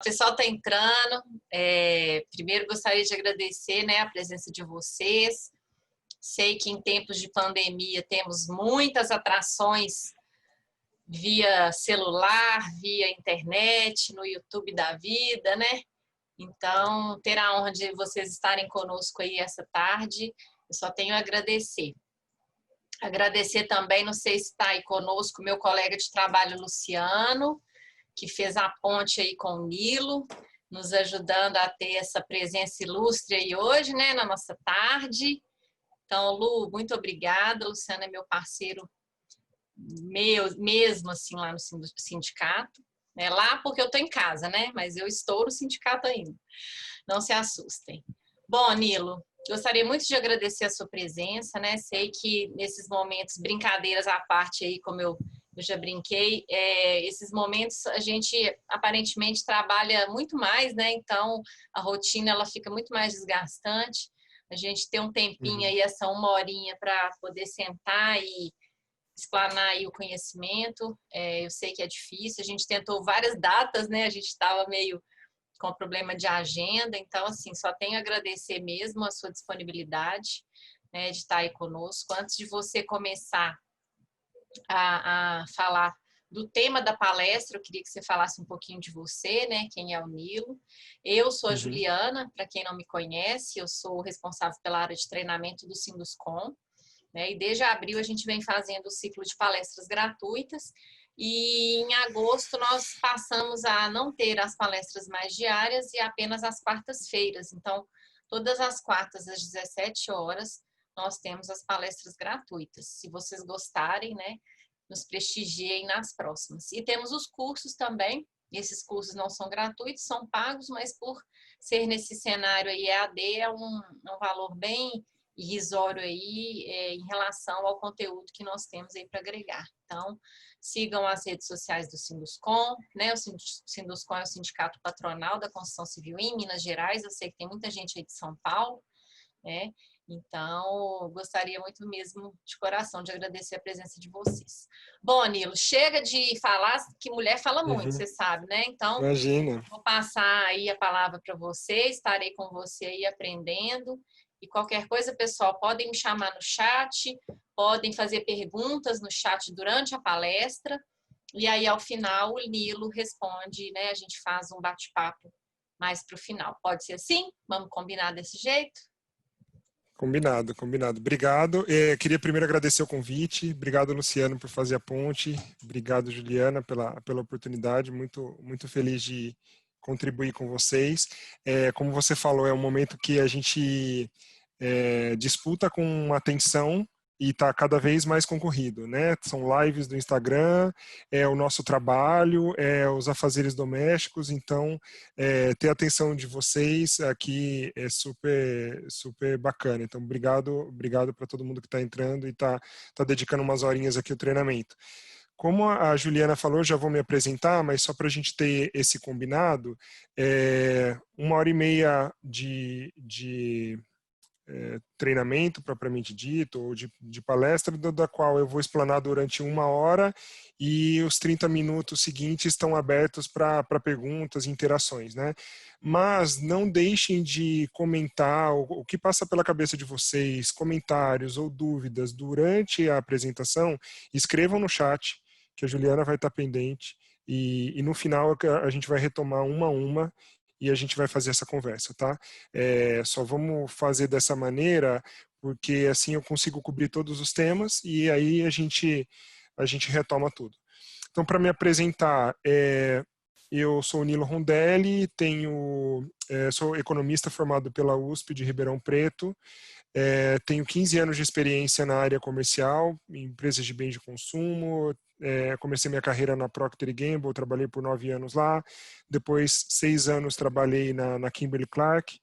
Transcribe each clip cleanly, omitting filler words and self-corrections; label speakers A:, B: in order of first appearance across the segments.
A: O pessoal está entrando. Primeiro, gostaria de agradecer, né, a presença de vocês. Sei que em tempos de pandemia temos muitas atrações via celular, via internet, no YouTube da vida, né? Então, ter a honra de vocês estarem conosco aí essa tarde, eu só tenho a agradecer. Agradecer também, não sei se está aí conosco, meu colega de trabalho, Luciano, que fez a ponte aí com o Nilo, nos ajudando a ter essa presença ilustre aí hoje, né, na nossa tarde. Então, Lu, muito obrigada. Luciano é meu parceiro mesmo assim lá no sindicato. Lá porque eu estou em casa, né? Mas eu estou no sindicato ainda. Não se assustem. Bom, Nilo, gostaria muito de agradecer a sua presença, né? Sei que nesses momentos, brincadeiras à parte aí, como eu já brinquei, esses momentos a gente aparentemente trabalha muito mais, né? Então a rotina ela fica muito mais desgastante. A gente ter um tempinho aí, essa uma horinha para poder sentar e explanar aí o conhecimento. Eu sei que é difícil, a gente tentou várias datas, né? A gente estava meio com problema de agenda, então, assim, só tenho a agradecer mesmo a sua disponibilidade, né, de estar aí conosco. Antes de você começar a falar do tema da palestra, eu queria que você falasse um pouquinho de você, né, quem é o Nilo. Eu sou a Juliana, para quem não me conhece, eu sou responsável pela área de treinamento do Sinduscom, né, e desde abril a gente vem fazendo o ciclo de palestras gratuitas, e em agosto nós passamos a não ter as palestras mais diárias e apenas as quartas-feiras. Então, todas as quartas às 17 horas, nós temos as palestras gratuitas. Se vocês gostarem, né, nos prestigiem nas próximas. E temos os cursos também. Esses cursos não são gratuitos, são pagos, mas por ser nesse cenário aí EAD, é um valor bem irrisório aí em relação ao conteúdo que nós temos aí para agregar. Então, sigam as redes sociais do Sinduscom, né? O Sinduscom é o Sindicato Patronal da Construção Civil em Minas Gerais. Eu sei que tem muita gente aí de São Paulo, né? Então, gostaria muito mesmo, de coração, de agradecer a presença de vocês. Bom, Nilo, chega de falar, que mulher fala muito, você sabe, né? Então,
B: Imagina.
A: vou passar aí a palavra para você, estarei com você aí aprendendo. E qualquer coisa, pessoal, podem me chamar no chat, podem fazer perguntas no chat durante a palestra, e aí, ao final, o Nilo responde, né? A gente faz um bate-papo mais para o final. Pode ser assim? Vamos combinar desse jeito?
B: Combinado, combinado. Obrigado. Queria primeiro agradecer o convite. Obrigado, Luciano, por fazer a ponte. Obrigado, Juliana, pela oportunidade. Muito feliz de contribuir com vocês. Como você falou, é um momento que a gente disputa com atenção e está cada vez mais concorrido, né? São lives do Instagram, é o nosso trabalho, é os afazeres domésticos, então ter a atenção de vocês aqui é super bacana. Então, obrigado para todo mundo que está entrando e está dedicando umas horinhas aqui ao treinamento. Como a Juliana falou, já vou me apresentar, mas só para a gente ter esse combinado, 1h30 de treinamento propriamente dito, ou de palestra, da qual eu vou explanar durante 1 hora, e os 30 minutos seguintes estão abertos para perguntas e interações, né? Mas não deixem de comentar o que passa pela cabeça de vocês, comentários ou dúvidas durante a apresentação, escrevam no chat, que a Juliana vai estar pendente, e no final a gente vai retomar uma a uma, e a gente vai fazer essa conversa, tá? Só vamos fazer dessa maneira, porque assim eu consigo cobrir todos os temas e aí a gente retoma tudo. Então, para me apresentar, eu sou o Nilo Rondelli, sou economista formado pela USP de Ribeirão Preto, tenho 15 anos de experiência na área comercial, em empresas de bens de consumo. Comecei minha carreira na Procter & Gamble, trabalhei por 9 anos lá. Depois, 6 anos, trabalhei na Kimberly-Clark.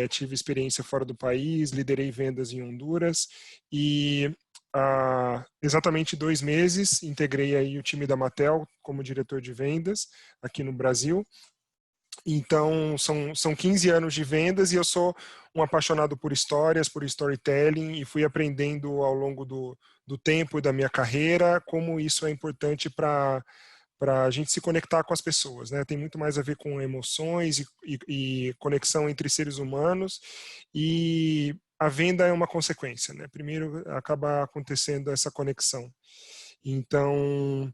B: Tive experiência fora do país, liderei vendas em Honduras. E há exatamente 2 meses, integrei aí o time da Mattel como diretor de vendas aqui no Brasil. Então, são 15 anos de vendas e eu sou um apaixonado por histórias, por storytelling, e fui aprendendo ao longo do tempo e da minha carreira como isso é importante para para a gente se conectar com as pessoas, né? Tem muito mais a ver com emoções e conexão entre seres humanos, e a venda é uma consequência, né? Primeiro acaba acontecendo essa conexão. Então,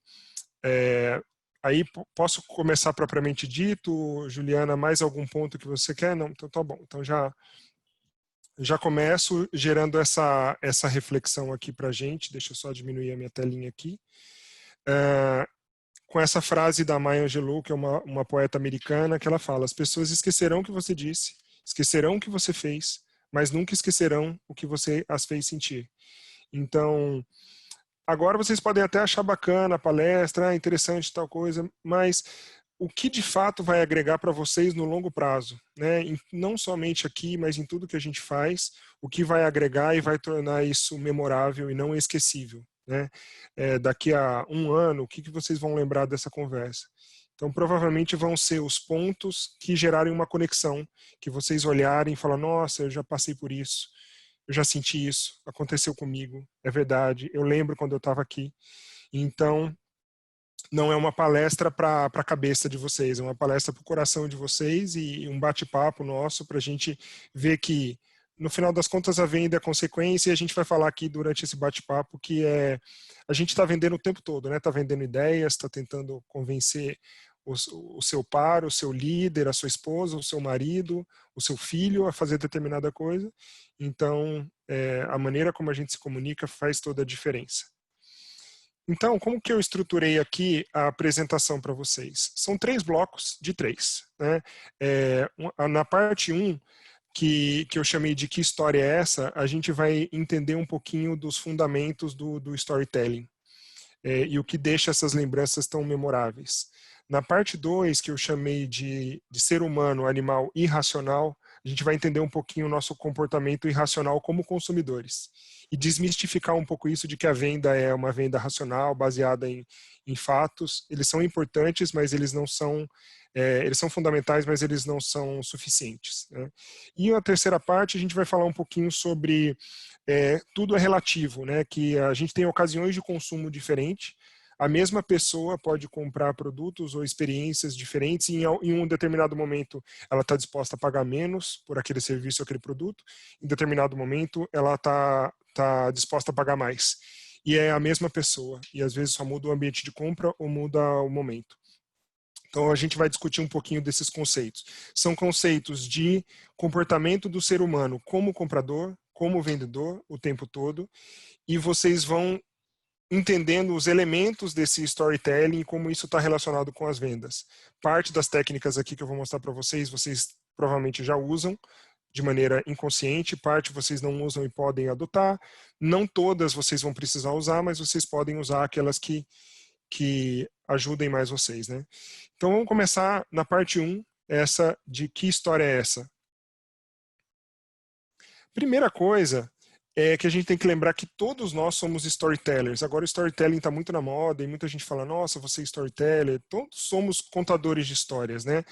B: aí posso começar propriamente dito, Juliana, mais algum ponto que você quer? Não, então tá bom. Então já começo gerando essa reflexão aqui para a gente. Deixa eu só diminuir a minha telinha aqui. Com essa frase da Maya Angelou, que é uma poeta americana, que ela fala: as pessoas esquecerão o que você disse, esquecerão o que você fez, mas nunca esquecerão o que você as fez sentir. Então, agora vocês podem até achar bacana a palestra, interessante tal coisa, mas o que de fato vai agregar para vocês no longo prazo, né? Não somente aqui, mas em tudo que a gente faz, o que vai agregar e vai tornar isso memorável e não esquecível, né? Daqui a um ano, o que vocês vão lembrar dessa conversa? Então, provavelmente vão ser os pontos que gerarem uma conexão, que vocês olharem e falam: nossa, eu já passei por isso, eu já senti isso, aconteceu comigo, é verdade, eu lembro quando eu estava aqui. Então, não é uma palestra para a cabeça de vocês, é uma palestra para o coração de vocês e um bate-papo nosso para a gente ver que, no final das contas, a venda é consequência, e a gente vai falar aqui durante esse bate-papo que a gente está vendendo o tempo todo, né? Está vendendo ideias, está tentando convencer o seu par, o seu líder, a sua esposa, o seu marido, o seu filho a fazer determinada coisa. Então, a maneira como a gente se comunica faz toda a diferença. Então, como que eu estruturei aqui a apresentação para vocês? São 3 blocos de 3. Né? Na parte 1, que eu chamei de Que História é Essa?, a gente vai entender um pouquinho dos fundamentos do storytelling e o que deixa essas lembranças tão memoráveis. Na parte 2, que eu chamei de ser humano, animal irracional, a gente vai entender um pouquinho o nosso comportamento irracional como consumidores e desmistificar um pouco isso de que a venda é uma venda racional, baseada em fatos. Eles são importantes, mas eles não são, eles são fundamentais, mas eles não são suficientes. Né? E a terceira parte, a gente vai falar um pouquinho sobre tudo é relativo, né? Que a gente tem ocasiões de consumo diferentes. A mesma pessoa pode comprar produtos ou experiências diferentes e em um determinado momento ela está disposta a pagar menos por aquele serviço ou aquele produto, em determinado momento ela está disposta a pagar mais. E é a mesma pessoa, e às vezes só muda o ambiente de compra ou muda o momento. Então a gente vai discutir um pouquinho desses conceitos. São conceitos de comportamento do ser humano como comprador, como vendedor o tempo todo, e vocês vão entendendo os elementos desse storytelling e como isso está relacionado com as vendas. Parte das técnicas aqui que eu vou mostrar para vocês provavelmente já usam de maneira inconsciente, parte vocês não usam e podem adotar. Não todas vocês vão precisar usar, mas vocês podem usar aquelas que ajudem mais vocês. Né? Então vamos começar na parte 1, essa de que história é essa? Primeira coisa é que a gente tem que lembrar que todos nós somos storytellers. Agora o storytelling está muito na moda e muita gente fala: nossa, você é storyteller. Todos somos contadores de histórias, né?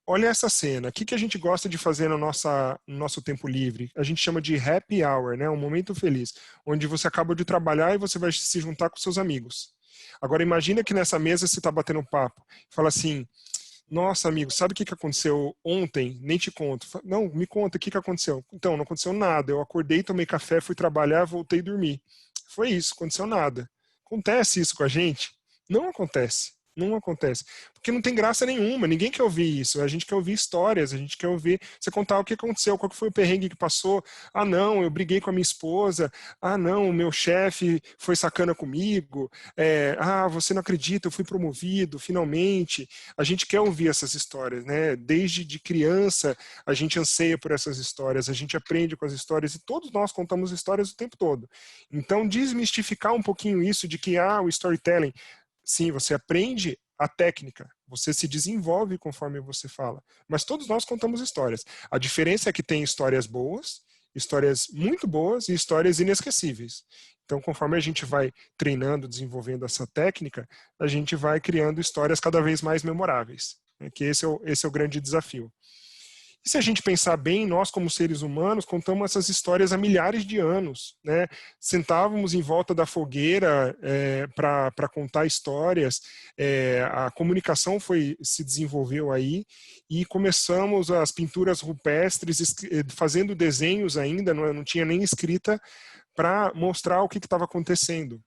B: Olha essa cena. O que a gente gosta de fazer no nosso tempo livre? A gente chama de happy hour, né? Um momento feliz, onde você acaba de trabalhar e você vai se juntar com seus amigos. Agora imagina que nessa mesa você está batendo um papo. Fala assim: nossa, amigo, sabe o que aconteceu ontem? Nem te conto. Não, me conta, o que aconteceu? Então, não aconteceu nada. Eu acordei, tomei café, fui trabalhar, voltei e dormi. Foi isso, aconteceu nada. Acontece isso com a gente? Não acontece. Não acontece. Porque não tem graça nenhuma, ninguém quer ouvir isso. A gente quer ouvir histórias, a gente quer ouvir você contar o que aconteceu, qual que foi o perrengue que passou. Ah, não, eu briguei com a minha esposa. Ah, não, o meu chefe foi sacana comigo. Você não acredita, eu fui promovido, finalmente. A gente quer ouvir essas histórias, né? Desde de criança, a gente anseia por essas histórias, a gente aprende com as histórias e todos nós contamos histórias o tempo todo. Então, desmistificar um pouquinho isso de que, o storytelling, sim, você aprende a técnica, você se desenvolve conforme você fala. Mas todos nós contamos histórias. A diferença é que tem histórias boas, histórias muito boas e histórias inesquecíveis. Então, conforme a gente vai treinando, desenvolvendo essa técnica, a gente vai criando histórias cada vez mais memoráveis. Né? Que esse é o grande desafio. E se a gente pensar bem, nós como seres humanos contamos essas histórias há milhares de anos, né? Sentávamos em volta da fogueira para contar histórias, a comunicação se desenvolveu aí e começamos as pinturas rupestres fazendo desenhos ainda, não tinha nem escrita, para mostrar o que estava acontecendo.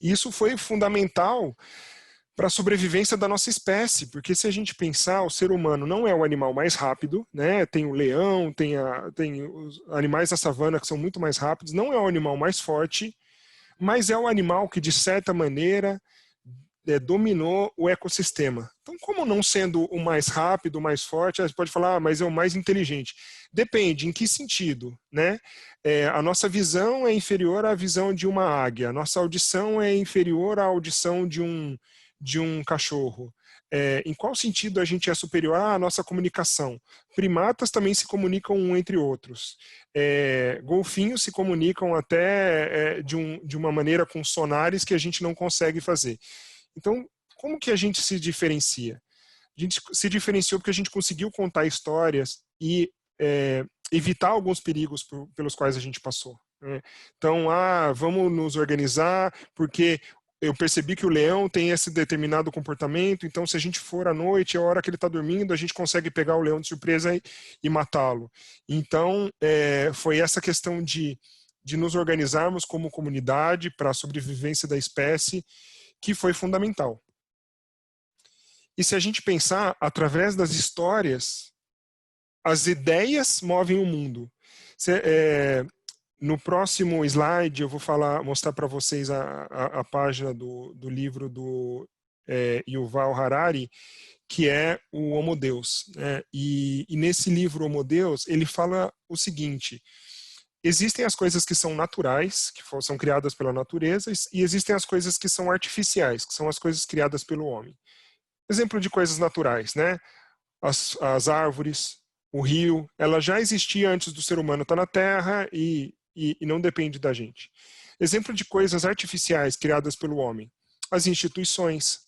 B: E isso foi fundamental para a sobrevivência da nossa espécie, porque se a gente pensar, o ser humano não é o animal mais rápido, né? Tem o leão, tem os animais da savana que são muito mais rápidos, não é o animal mais forte, mas é o animal que, de certa maneira, dominou o ecossistema. Então, como não sendo o mais rápido, o mais forte, você pode falar, mas é o mais inteligente. Depende, em que sentido, né? A nossa visão é inferior à visão de uma águia, a nossa audição é inferior à audição de um cachorro. Em qual sentido a gente é superior à nossa comunicação? Primatas também se comunicam um entre outros. Golfinhos se comunicam até de uma maneira com sonares que a gente não consegue fazer. Então, como que a gente se diferencia? A gente se diferenciou porque a gente conseguiu contar histórias e evitar alguns perigos pelos quais a gente passou. Né? Então, vamos nos organizar porque eu percebi que o leão tem esse determinado comportamento, então se a gente for à noite, a hora que ele está dormindo, a gente consegue pegar o leão de surpresa e matá-lo. Então, foi essa questão de nos organizarmos como comunidade para a sobrevivência da espécie que foi fundamental. E se a gente pensar, através das histórias, as ideias movem o mundo. No próximo slide eu vou mostrar para vocês a página do livro do Yuval Harari, que é o Homo Deus. Né? E nesse livro Homo Deus, ele fala o seguinte: existem as coisas que são naturais, que são criadas pela natureza, e existem as coisas que são artificiais, que são as coisas criadas pelo homem. Exemplo de coisas naturais, né? As árvores, o rio, ela já existia antes do ser humano estar na Terra e não depende da gente. Exemplo de coisas artificiais criadas pelo homem: as instituições,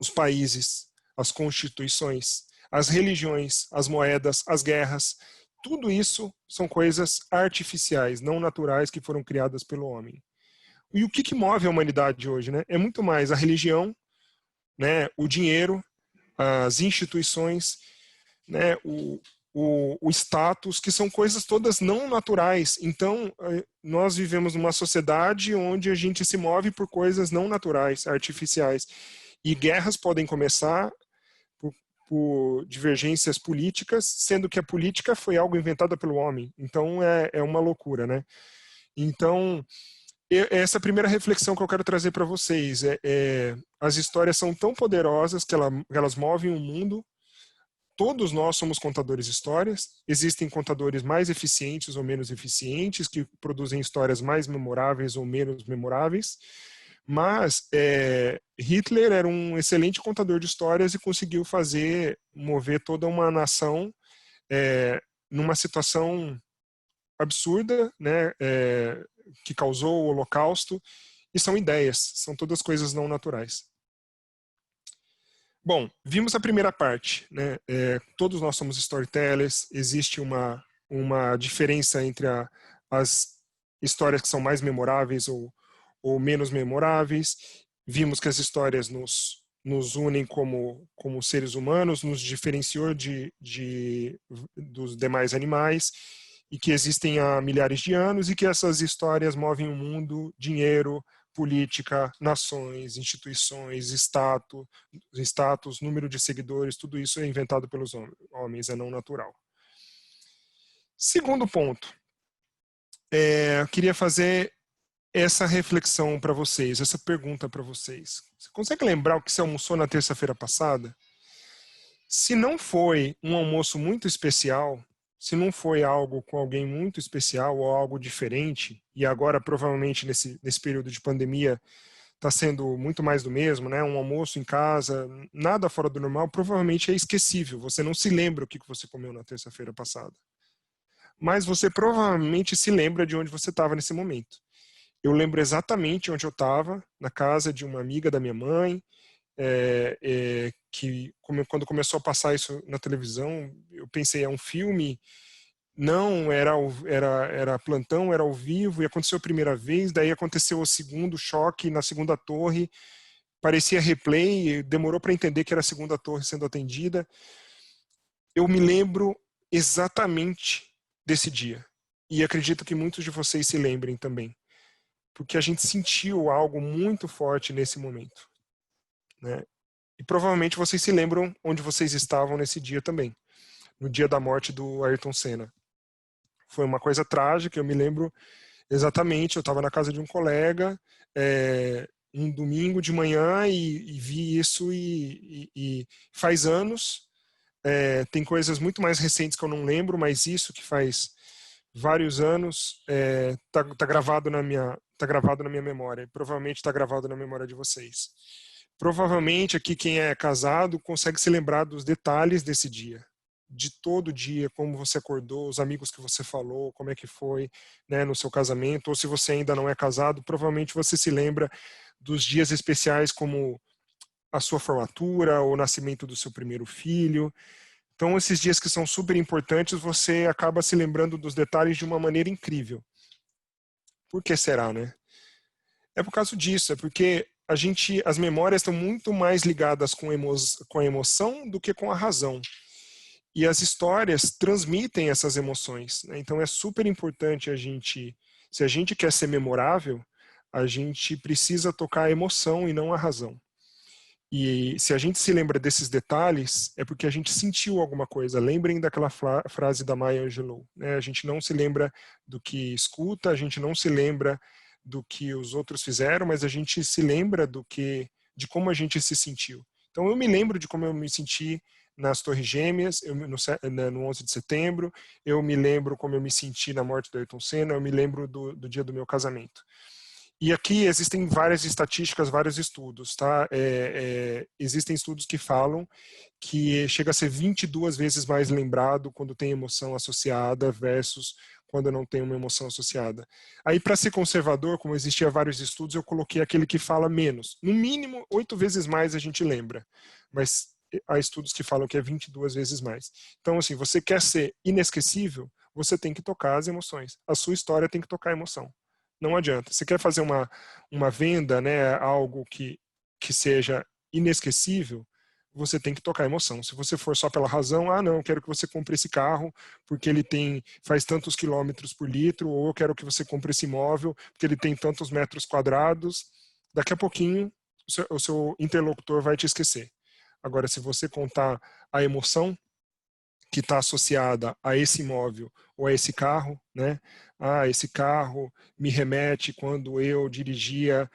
B: os países, as constituições, as religiões, as moedas, as guerras. Tudo isso são coisas artificiais, não naturais, que foram criadas pelo homem. E o que move a humanidade hoje? Né? É muito mais a religião, né? O dinheiro, as instituições, né? O status, que são coisas todas não naturais. Então, nós vivemos numa sociedade onde a gente se move por coisas não naturais, artificiais. E guerras podem começar por divergências políticas, sendo que a política foi algo inventado pelo homem. Então, é uma loucura, né? Então, essa é a primeira reflexão que eu quero trazer para vocês. As histórias são tão poderosas que elas movem o mundo. Todos nós somos contadores de histórias. Existem contadores mais eficientes ou menos eficientes, que produzem histórias mais memoráveis ou menos memoráveis. Mas Hitler era um excelente contador de histórias e conseguiu mover toda uma nação numa situação absurda, né, que causou o Holocausto. E são ideias, são todas coisas não naturais. Bom, vimos a primeira parte, né? Todos nós somos storytellers, existe uma diferença entre as histórias que são mais memoráveis ou menos memoráveis. Vimos que as histórias nos unem como seres humanos, nos diferenciou dos demais animais, e que existem há milhares de anos, e que essas histórias movem o mundo, dinheiro, política, nações, instituições, status, número de seguidores, tudo isso é inventado pelos homens, é não natural. Segundo ponto, eu queria fazer essa reflexão para vocês, essa pergunta para vocês. Você consegue lembrar o que você almoçou na terça-feira passada? Se não foi um almoço muito especial, se não foi algo com alguém muito especial ou algo diferente, e agora provavelmente nesse período de pandemia está sendo muito mais do mesmo, né? Um almoço em casa, nada fora do normal, provavelmente é esquecível. Você não se lembra o que você comeu na terça-feira passada. Mas você provavelmente se lembra de onde você estava nesse momento. Eu lembro exatamente onde eu estava, na casa de uma amiga da minha mãe, que quando começou a passar isso na televisão, eu pensei, é um filme? Não, era plantão, era ao vivo, e aconteceu a primeira vez, daí aconteceu o segundo choque na segunda torre, parecia replay, demorou para entender que era a segunda torre sendo atendida. Eu me lembro exatamente desse dia, e acredito que muitos de vocês se lembrem também, porque a gente sentiu algo muito forte nesse momento, né? E provavelmente vocês se lembram onde vocês estavam nesse dia também, no dia da morte do Ayrton Senna. Foi uma coisa trágica, eu me lembro exatamente, eu estava na casa de um colega, um domingo de manhã, e vi isso, e faz anos, tem coisas muito mais recentes que eu não lembro, mas isso que faz vários anos tá gravado na minha memória, provavelmente está gravado na memória de vocês. Provavelmente aqui quem é casado consegue se lembrar dos detalhes desse dia, de todo dia, como você acordou, os amigos que você falou, como é que foi, né, no seu casamento, ou se você ainda não é casado, provavelmente você se lembra dos dias especiais como a sua formatura, o nascimento do seu primeiro filho. Então esses dias que são super importantes, você acaba se lembrando dos detalhes de uma maneira incrível. Por que será, né? É por causa disso, é porque as memórias estão muito mais ligadas com a emoção do que com a razão. E as histórias transmitem essas emoções, né? Então é super importante se a gente quer ser memorável, a gente precisa tocar a emoção e não a razão. E se a gente se lembra desses detalhes, é porque a gente sentiu alguma coisa. Lembrem daquela frase da Maya Angelou, né? A gente não se lembra do que escuta, a gente não se lembra do que os outros fizeram, mas a gente se lembra de como a gente se sentiu. Então eu me lembro de como eu me senti nas Torres Gêmeas, no 11 de setembro, eu me lembro como eu me senti na morte do Ayrton Senna, eu me lembro do dia do meu casamento. E aqui existem várias estatísticas, vários estudos, tá? Existem estudos que falam que chega a ser 22 vezes mais lembrado quando tem emoção associada versus quando não tem uma emoção associada. Aí, para ser conservador, como existia vários estudos, eu coloquei aquele que fala menos. No mínimo, 8 vezes mais a gente lembra, mas há estudos que falam que é 22 vezes mais. Então, assim, você quer ser inesquecível, você tem que tocar as emoções. A sua história tem que tocar a emoção. Não adianta. Você quer fazer uma venda, né, algo que seja inesquecível, você tem que tocar a emoção. Se você for só pela razão, não, eu quero que você compre esse carro porque ele faz tantos quilômetros por litro, ou eu quero que você compre esse imóvel porque ele tem tantos metros quadrados, daqui a pouquinho o seu interlocutor vai te esquecer. Agora, se você contar a emoção que está associada a esse imóvel ou a esse carro, né? Esse carro me remete quando eu dirigia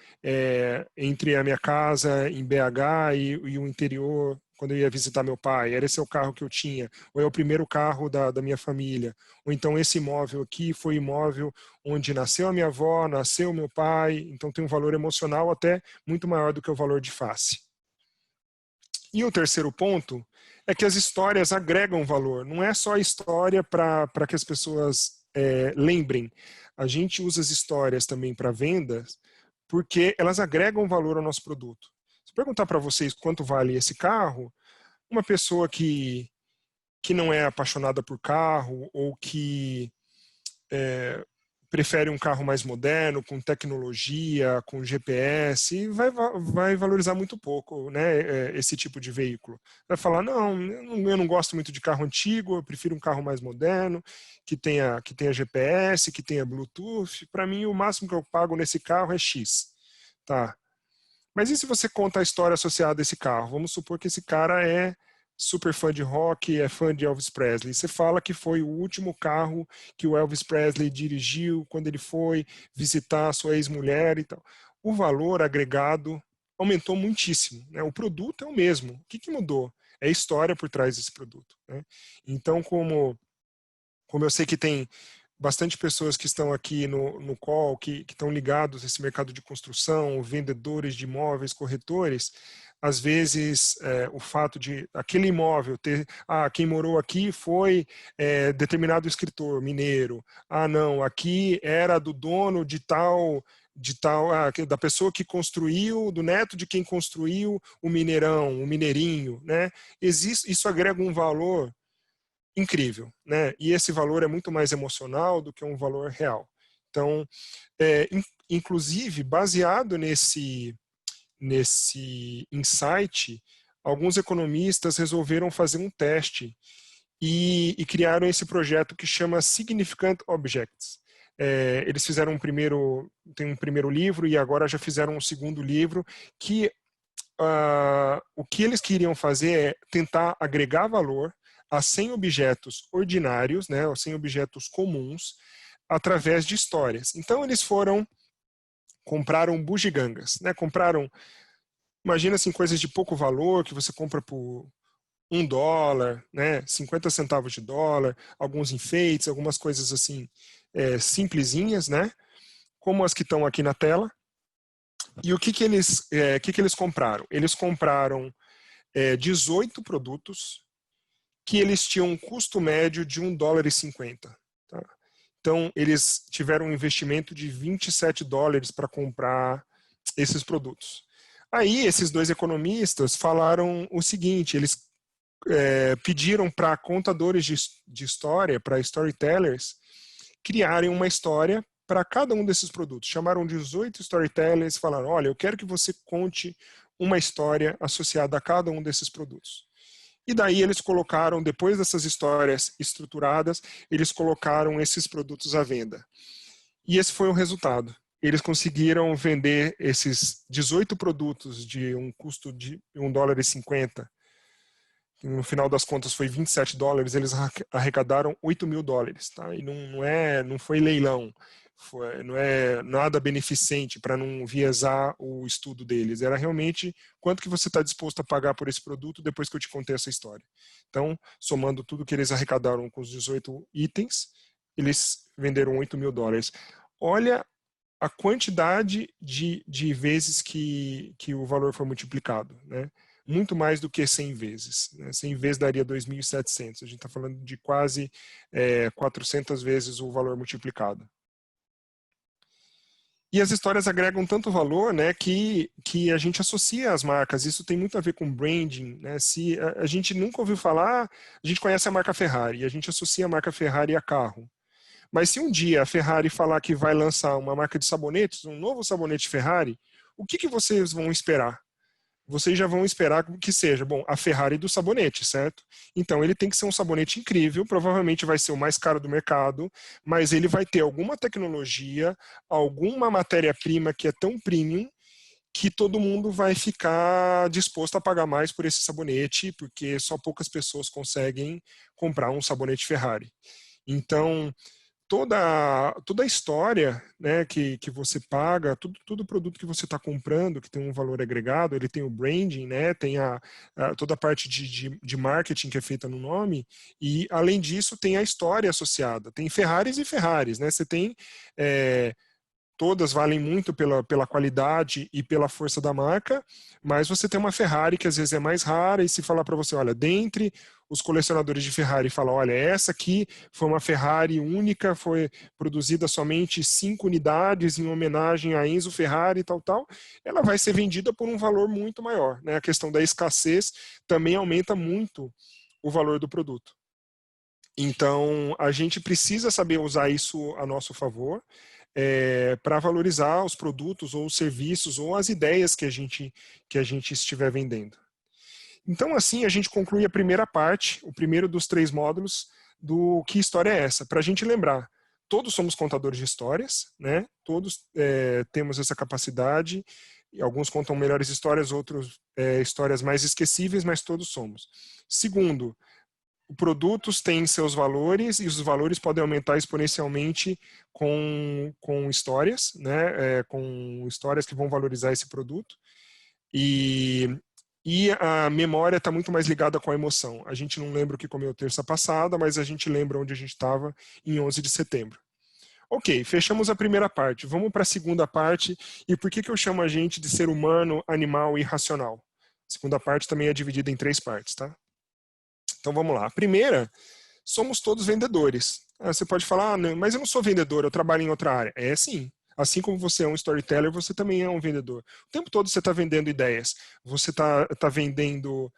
B: entre a minha casa em BH e o interior, quando eu ia visitar meu pai. Era esse o carro que eu tinha, ou é o primeiro carro da minha família. Ou então esse imóvel aqui foi imóvel onde nasceu a minha avó, nasceu meu pai, então tem um valor emocional até muito maior do que o valor de face. E o terceiro ponto é que as histórias agregam valor. Não é só a história para que as pessoas lembrem. A gente usa as histórias também para vendas porque elas agregam valor ao nosso produto. Se eu perguntar para vocês quanto vale esse carro, uma pessoa que não é apaixonada por carro ou que prefere um carro mais moderno, com tecnologia, com GPS, vai valorizar muito pouco, né, esse tipo de veículo. Vai falar, não, eu não gosto muito de carro antigo, eu prefiro um carro mais moderno, que tenha GPS, que tenha Bluetooth. Para mim, o máximo que eu pago nesse carro é X. Tá. Mas e se você conta a história associada a esse carro? Vamos supor que esse cara é super fã de rock, é fã de Elvis Presley. Você fala que foi o último carro que o Elvis Presley dirigiu quando ele foi visitar a sua ex-mulher e tal. O valor agregado aumentou muitíssimo, né? O produto é o mesmo. O que mudou? É a história por trás desse produto, né? Então, como eu sei que tem bastante pessoas que estão aqui no call, que estão ligados a esse mercado de construção, vendedores de imóveis, corretores, às vezes o fato de aquele imóvel ter, quem morou aqui foi determinado escritor mineiro, não, aqui era do dono de tal, da pessoa que construiu, do neto de quem construiu o Mineirão, o Mineirinho, né? Isso agrega um valor incrível, né? E esse valor é muito mais emocional do que um valor real. Então, inclusive, baseado nesse insight, alguns economistas resolveram fazer um teste e criaram esse projeto que chama Significant Objects. Eles fizeram tem um primeiro livro e agora já fizeram um segundo livro que o que eles queriam fazer é tentar agregar valor a 100 objetos ordinários, né, ou 100 objetos comuns, através de histórias. Então eles compraram bugigangas, né, imagina assim, coisas de pouco valor que você compra por $1, né, 50 centavos de dólar, alguns enfeites, algumas coisas assim simplesinhas, né, como as que estão aqui na tela. E o que eles compraram? Eles compraram 18 produtos que eles tinham um custo médio de $1,50. Tá? Então, eles tiveram um investimento de $27 para comprar esses produtos. Aí, esses dois economistas falaram o seguinte, eles pediram para contadores de história, para storytellers, criarem uma história para cada um desses produtos. Chamaram 18 storytellers e falaram, olha, eu quero que você conte uma história associada a cada um desses produtos. E daí eles colocaram, depois dessas histórias estruturadas, eles colocaram esses produtos à venda. E esse foi o resultado. Eles conseguiram vender esses 18 produtos de um custo de $1,50. No final das contas foi $27, eles arrecadaram $8.000, tá? E não foi leilão, não é nada beneficente para não viesar o estudo deles, era realmente quanto que você está disposto a pagar por esse produto depois que eu te contei essa história. Então, somando tudo que eles arrecadaram com os 18 itens, eles venderam $8.000. Olha a quantidade de vezes que o valor foi multiplicado, né? Muito mais do que 100 vezes. Né? 100 vezes daria 2.700. A gente está falando de quase 400 vezes o valor multiplicado. E as histórias agregam tanto valor, né, que a gente associa as marcas. Isso tem muito a ver com branding. Né? Se a gente nunca ouviu falar, a gente conhece a marca Ferrari, a gente associa a marca Ferrari a carro. Mas se um dia a Ferrari falar que vai lançar uma marca de sabonetes, um novo sabonete Ferrari, o que vocês vão esperar? Vocês já vão esperar que seja, bom, a Ferrari do sabonete, certo? Então ele tem que ser um sabonete incrível, provavelmente vai ser o mais caro do mercado, mas ele vai ter alguma tecnologia, alguma matéria-prima que é tão premium que todo mundo vai ficar disposto a pagar mais por esse sabonete, porque só poucas pessoas conseguem comprar um sabonete Ferrari. Então, toda a história, né, que você paga, todo produto que você está comprando, que tem um valor agregado, ele tem o branding, né, tem toda a parte de marketing que é feita no nome, e além disso tem a história associada. Tem Ferraris e Ferraris, né, você tem... todas valem muito pela qualidade e pela força da marca, mas você tem uma Ferrari que às vezes é mais rara, e se falar para você, olha, dentre os colecionadores de Ferrari, falam, olha, essa aqui foi uma Ferrari única, foi produzida somente 5 unidades em homenagem a Enzo Ferrari e tal, ela vai ser vendida por um valor muito maior. Né? A questão da escassez também aumenta muito o valor do produto. Então, a gente precisa saber usar isso a nosso favor, para valorizar os produtos ou os serviços ou as ideias que a gente estiver vendendo. Então, assim, a gente conclui a primeira parte, o primeiro dos 3 módulos do Que História é Essa? Para a gente lembrar, todos somos contadores de histórias, né? Todos temos essa capacidade, alguns contam melhores histórias, outros histórias mais esquecíveis, mas todos somos. Segundo, produtos têm seus valores e os valores podem aumentar exponencialmente com histórias, né? Com histórias que vão valorizar esse produto. E a memória está muito mais ligada com a emoção. A gente não lembra o que comeu terça passada, mas a gente lembra onde a gente estava em 11 de setembro. Ok, fechamos a primeira parte. Vamos para a segunda parte. E por que eu chamo a gente de ser humano, animal e racional? A segunda parte também é dividida em 3 partes, tá? Então vamos lá. A primeira, somos todos vendedores. Você pode falar, mas eu não sou vendedor, eu trabalho em outra área. É sim. Assim como você é um storyteller, você também é um vendedor. O tempo todo você está vendendo ideias. Você está vendendo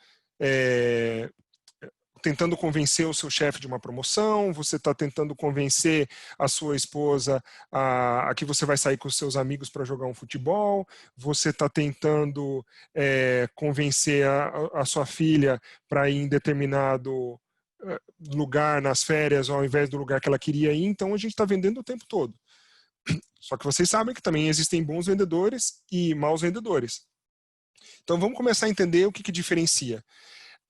B: tentando convencer o seu chefe de uma promoção, você está tentando convencer a sua esposa a que você vai sair com os seus amigos para jogar um futebol, você está tentando convencer a sua filha para ir em determinado lugar nas férias ao invés do lugar que ela queria ir, então a gente está vendendo o tempo todo. Só que vocês sabem que também existem bons vendedores e maus vendedores. Então vamos começar a entender o que diferencia.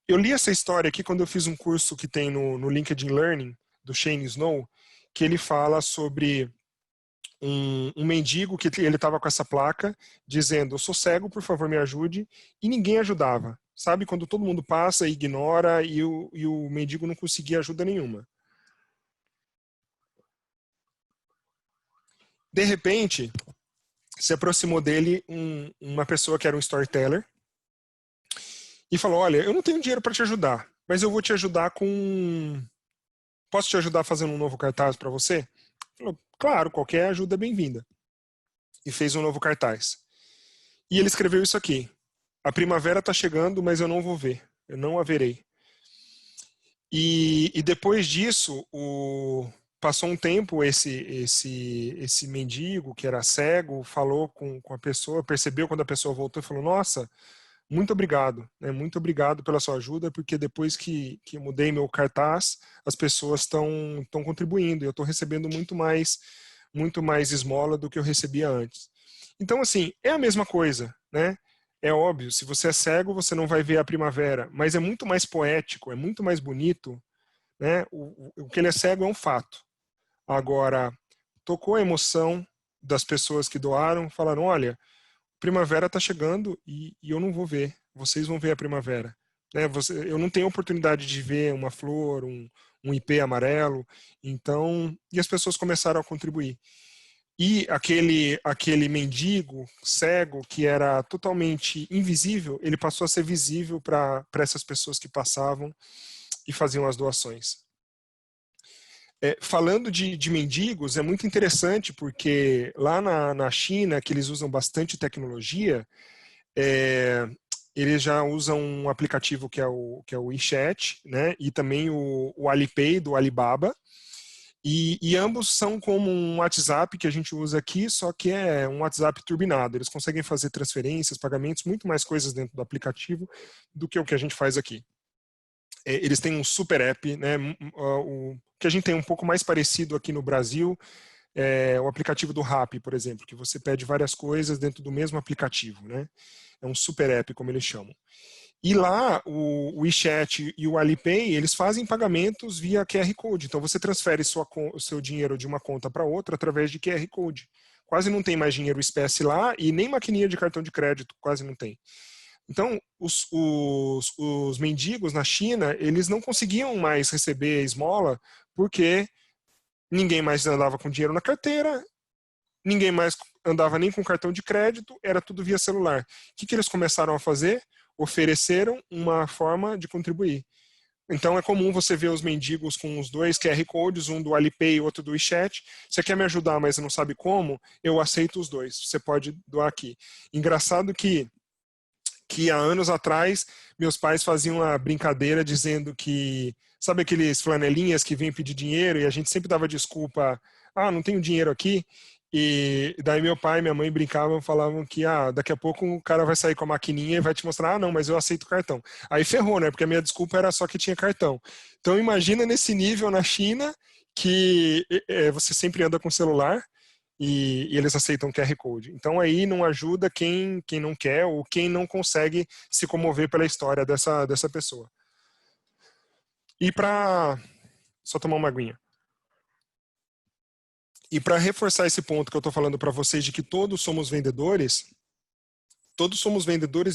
B: Eu li essa história aqui quando eu fiz um curso que tem no LinkedIn Learning, do Shane Snow, que ele fala sobre um mendigo que ele estava com essa placa dizendo: eu sou cego, por favor me ajude, e ninguém ajudava. Sabe, quando todo mundo passa e ignora e o mendigo não conseguia ajuda nenhuma. De repente, se aproximou dele uma pessoa que era um storyteller e falou: olha, eu não tenho dinheiro para te ajudar, mas eu vou te ajudar com... Posso te ajudar fazendo um novo cartaz para você? Ele falou: claro, qualquer ajuda é bem-vinda. E fez um novo cartaz. E ele escreveu isso aqui: a primavera está chegando, mas eu não vou ver, eu não a verei. E depois disso, passou um tempo, esse mendigo que era cego falou com a pessoa, percebeu quando a pessoa voltou e falou: nossa, muito obrigado, né? Muito obrigado pela sua ajuda, porque depois que eu mudei meu cartaz, as pessoas estão contribuindo, e eu estou recebendo muito mais esmola do que eu recebia antes. Então, assim, é a mesma coisa, né? É óbvio, se você é cego, você não vai ver a primavera, mas é muito mais poético, é muito mais bonito, né? O que ele é cego é um fato. Agora, tocou a emoção das pessoas que doaram, falaram: olha, primavera está chegando e eu não vou ver, vocês vão ver a primavera. Né? Eu não tenho oportunidade de ver uma flor, um ipê amarelo, então, e as pessoas começaram a contribuir. E aquele mendigo cego que era totalmente invisível, ele passou a ser visível para essas pessoas que passavam e faziam as doações. Falando de mendigos, é muito interessante porque lá na China, que eles usam bastante tecnologia, eles já usam um aplicativo que é o WeChat, né, e também o Alipay do Alibaba, e ambos são como um WhatsApp que a gente usa aqui, só que é um WhatsApp turbinado. Eles conseguem fazer transferências, pagamentos, muito mais coisas dentro do aplicativo do que o que a gente faz aqui. Eles têm um super app, né? O que a gente tem um pouco mais parecido aqui no Brasil é o aplicativo do Rappi, por exemplo, que você pede várias coisas dentro do mesmo aplicativo, né? É um super app, como eles chamam. E lá, o WeChat e o Alipay, eles fazem pagamentos via QR Code. Então, você transfere o seu dinheiro de uma conta para outra através de QR Code. Quase não tem mais dinheiro espécie lá e nem maquininha de cartão de crédito, quase não tem. Então, os mendigos na China, eles não conseguiam mais receber esmola porque ninguém mais andava com dinheiro na carteira, ninguém mais andava nem com cartão de crédito, era tudo via celular. O que eles começaram a fazer? Ofereceram uma forma de contribuir. Então é comum você ver os mendigos com os dois QR Codes, um do Alipay e outro do WeChat. Você quer me ajudar, mas não sabe como? Eu aceito os dois. Você pode doar aqui. Engraçado que há anos atrás meus pais faziam uma brincadeira dizendo que, sabe aqueles flanelinhas que vêm pedir dinheiro e a gente sempre dava desculpa: ah, não tenho dinheiro aqui. E daí meu pai e minha mãe brincavam, falavam que daqui a pouco o cara vai sair com a maquininha e vai te mostrar: ah, não, mas eu aceito cartão. Aí ferrou, né? Porque a minha desculpa era só que tinha cartão. Então imagina nesse nível na China que você sempre anda com celular e eles aceitam QR Code. Então aí não ajuda quem não quer ou quem não consegue se comover pela história dessa pessoa. E para... Só tomar uma aguinha. E para reforçar esse ponto que eu estou falando para vocês de que todos somos vendedores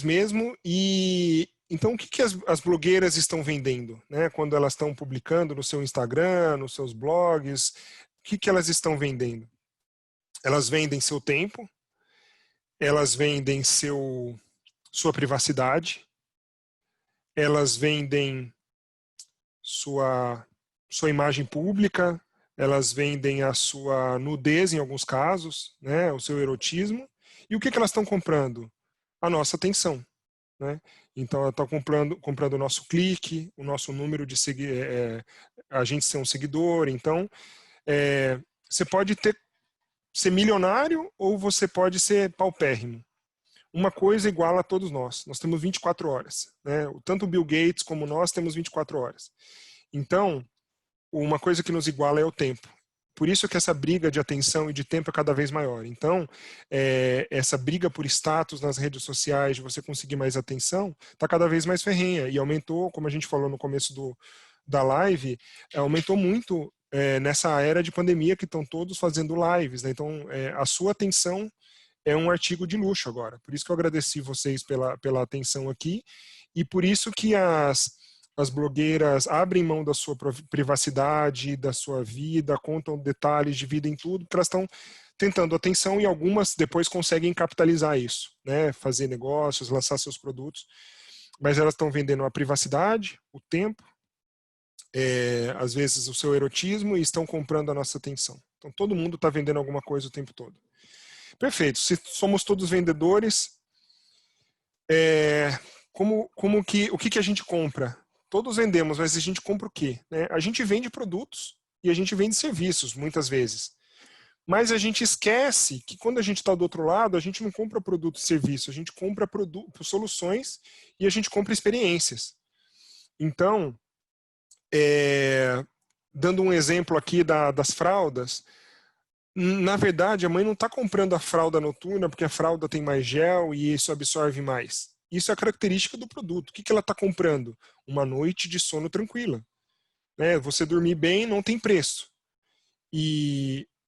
B: mesmo, e então o que as blogueiras estão vendendo, né? Quando elas estão publicando no seu Instagram, nos seus blogs, o que elas estão vendendo? Elas vendem seu tempo, elas vendem sua privacidade, elas vendem sua imagem pública, elas vendem a sua nudez em alguns casos, né, o seu erotismo. E o que elas estão comprando? A nossa atenção. Né? Então, ela está comprando o nosso clique, o nosso número de a gente ser um seguidor. Então, você pode ser milionário ou você pode ser paupérrimo. Uma coisa iguala a todos nós. Nós temos 24 horas. Né? Tanto o Bill Gates como nós temos 24 horas. Então, uma coisa que nos iguala é o tempo. Por isso que essa briga de atenção e de tempo é cada vez maior. Então, essa briga por status nas redes sociais, de você conseguir mais atenção, está cada vez mais ferrenha. E aumentou, como a gente falou no começo da live, aumentou muito nessa era de pandemia que estão todos fazendo lives. Né? Então, a sua atenção é um artigo de luxo agora. Por isso que eu agradeci vocês pela atenção aqui. E por isso que as blogueiras abrem mão da sua privacidade, da sua vida, contam detalhes de vida em tudo, porque elas estão tentando atenção e algumas depois conseguem capitalizar isso, né? Fazer negócios, lançar seus produtos, mas elas estão vendendo a privacidade, o tempo, às vezes o seu erotismo e estão comprando a nossa atenção. Então todo mundo está vendendo alguma coisa o tempo todo. Perfeito, se somos todos vendedores, o que a gente compra? Todos vendemos, mas a gente compra o quê? Né? A gente vende produtos e a gente vende serviços, muitas vezes. Mas a gente esquece que quando a gente está do outro lado, a gente não compra produto e serviço, a gente compra soluções e a gente compra experiências. Então, dando um exemplo aqui das fraldas, na verdade, a mãe não está comprando a fralda noturna porque a fralda tem mais gel e isso absorve mais. Isso é a característica do produto. O que ela está comprando? Uma noite de sono tranquila. Né? Você dormir bem não tem preço.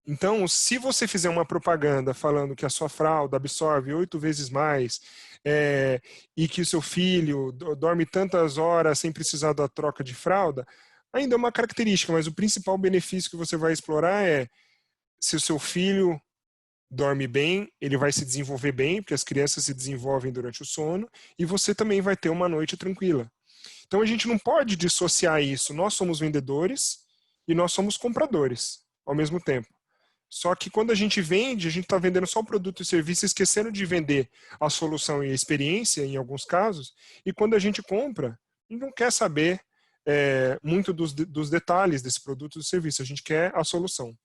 B: Então, se você fizer uma propaganda falando que a sua fralda absorve 8 vezes mais e que o seu filho dorme tantas horas sem precisar da troca de fralda, ainda é uma característica, mas o principal benefício que você vai explorar é se o seu filho dorme bem, ele vai se desenvolver bem, porque as crianças se desenvolvem durante o sono, e você também vai ter uma noite tranquila. Então a gente não pode dissociar isso. Nós somos vendedores e nós somos compradores ao mesmo tempo. Só que quando a gente vende, a gente está vendendo só o produto e serviço, esquecendo de vender a solução e a experiência, em alguns casos, e quando a gente compra, a gente não quer saber muito dos detalhes desse produto e serviço, a gente quer a solução.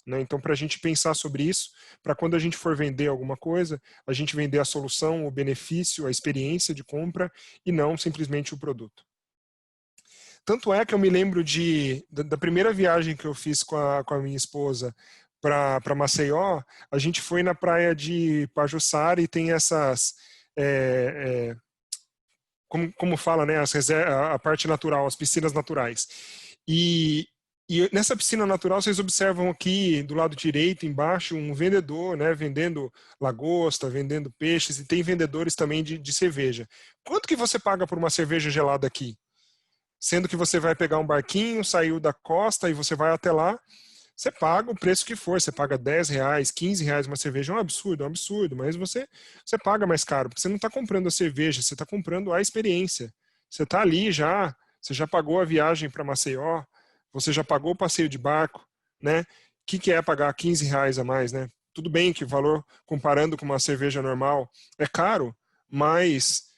B: Né? Então, para a gente pensar sobre isso, para quando a gente for vender alguma coisa, a gente vender a solução, o benefício, a experiência de compra e não simplesmente o produto. Tanto é que eu me lembro da primeira viagem que eu fiz com a minha esposa para Maceió, a gente foi na praia de Pajuçara e tem essas... como fala, né? A parte natural, as piscinas naturais. E nessa piscina natural, vocês observam aqui, do lado direito, embaixo, um vendedor, né, vendendo lagosta, vendendo peixes, e tem vendedores também de cerveja. Quanto que você paga por uma cerveja gelada aqui? Sendo que você vai pegar um barquinho, saiu da costa e você vai até lá, você paga o preço que for, você paga R$10, R$15 uma cerveja, é um absurdo, mas você paga mais caro, porque você não está comprando a cerveja, você está comprando a experiência. Você está ali já, você já pagou a viagem para Maceió, você já pagou o passeio de barco, né? O que é pagar R$15 a mais, né? Tudo bem que o valor, comparando com uma cerveja normal, é caro, mas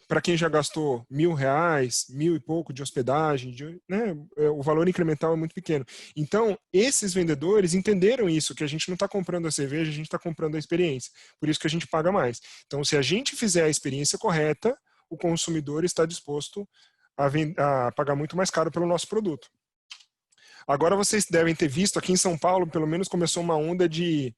B: para quem já gastou R$1.000, 1.000 e pouco de hospedagem, né? O valor incremental é muito pequeno. Então, esses vendedores entenderam isso, que a gente não está comprando a cerveja, a gente está comprando a experiência. Por isso que a gente paga mais. Então, se a gente fizer a experiência correta, o consumidor está disposto a pagar muito mais caro pelo nosso produto. Agora vocês devem ter visto, aqui em São Paulo, pelo menos começou uma onda de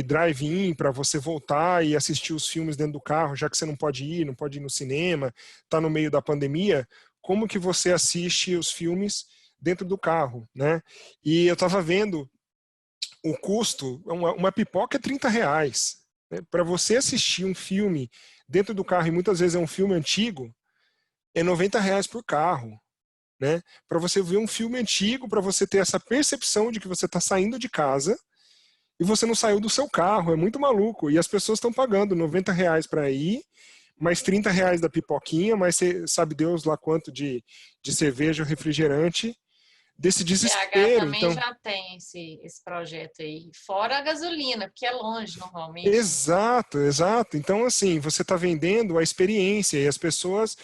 B: drive-in para você voltar e assistir os filmes dentro do carro, já que você não pode ir no cinema, está no meio da pandemia, como que você assiste os filmes dentro do carro, né? E eu estava vendo o custo, uma pipoca é R$30. Né? Para você assistir um filme dentro do carro, e muitas vezes é um filme antigo, é R$90 por carro. Né? Para você ver um filme antigo, para você ter essa percepção de que você está saindo de casa e você não saiu do seu carro, é muito maluco. E as pessoas estão pagando R$90 para ir, mais R$30 da pipoquinha, mais sabe Deus lá quanto de cerveja, refrigerante, desse
A: BH
B: desespero.
A: também
B: Então,
A: já tem esse projeto aí. Fora a gasolina, porque é longe normalmente, né?
B: exato, exato. Então, assim, você está vendendo a experiência e as pessoas,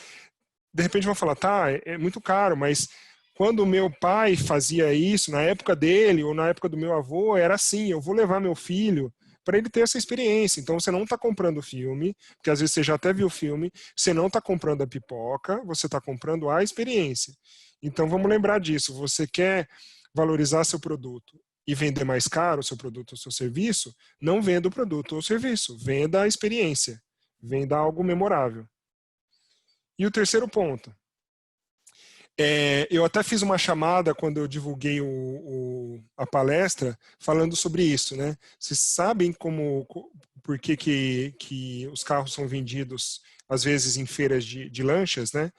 B: de repente, vão falar, tá, é muito caro, mas quando o meu pai fazia isso, na época dele ou na época do meu avô, era assim, eu vou levar meu filho para ele ter essa experiência. Então, você não está comprando o filme, porque às vezes você já até viu o filme, você não está comprando a pipoca, você está comprando a experiência. Então, vamos lembrar disso. Você quer valorizar seu produto e vender mais caro o seu produto ou seu serviço, não venda o produto ou serviço, venda a experiência, venda algo memorável. E o terceiro ponto, eu até fiz uma chamada quando eu divulguei a palestra falando sobre isso, né? Vocês sabem por que os carros são vendidos às vezes em feiras de lanchas, né?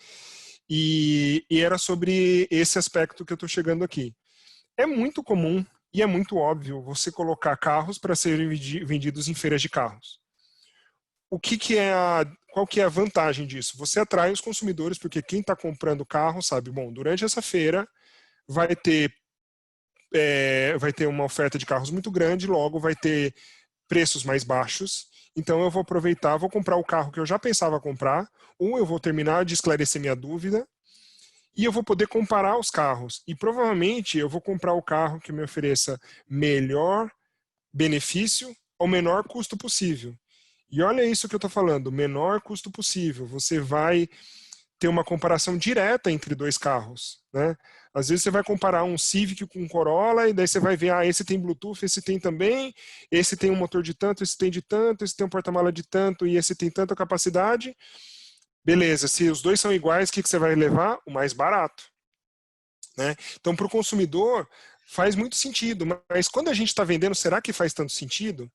B: E era sobre esse aspecto que eu estou chegando aqui. É muito comum e é muito óbvio você colocar carros para serem vendidos em feiras de carros. Qual que é a vantagem disso? Você atrai os consumidores, porque quem está comprando carro sabe, bom, durante essa feira vai ter, vai ter uma oferta de carros muito grande, logo vai ter preços mais baixos, então eu vou aproveitar, vou comprar o carro que eu já pensava comprar, ou eu vou terminar de esclarecer minha dúvida, e eu vou poder comparar os carros. E provavelmente eu vou comprar o carro que me ofereça melhor benefício ao menor custo possível. E olha isso que eu estou falando, menor custo possível. Você vai ter uma comparação direta entre dois carros, né? Às vezes você vai comparar um Civic com um Corolla e daí você vai ver, esse tem Bluetooth, esse tem também, esse tem um motor de tanto, esse tem de tanto, esse tem um porta-mala de tanto e esse tem tanta capacidade. Beleza, se os dois são iguais, o que você vai levar? O mais barato, né? Então, para o consumidor, faz muito sentido, mas quando a gente está vendendo, será que faz tanto sentido?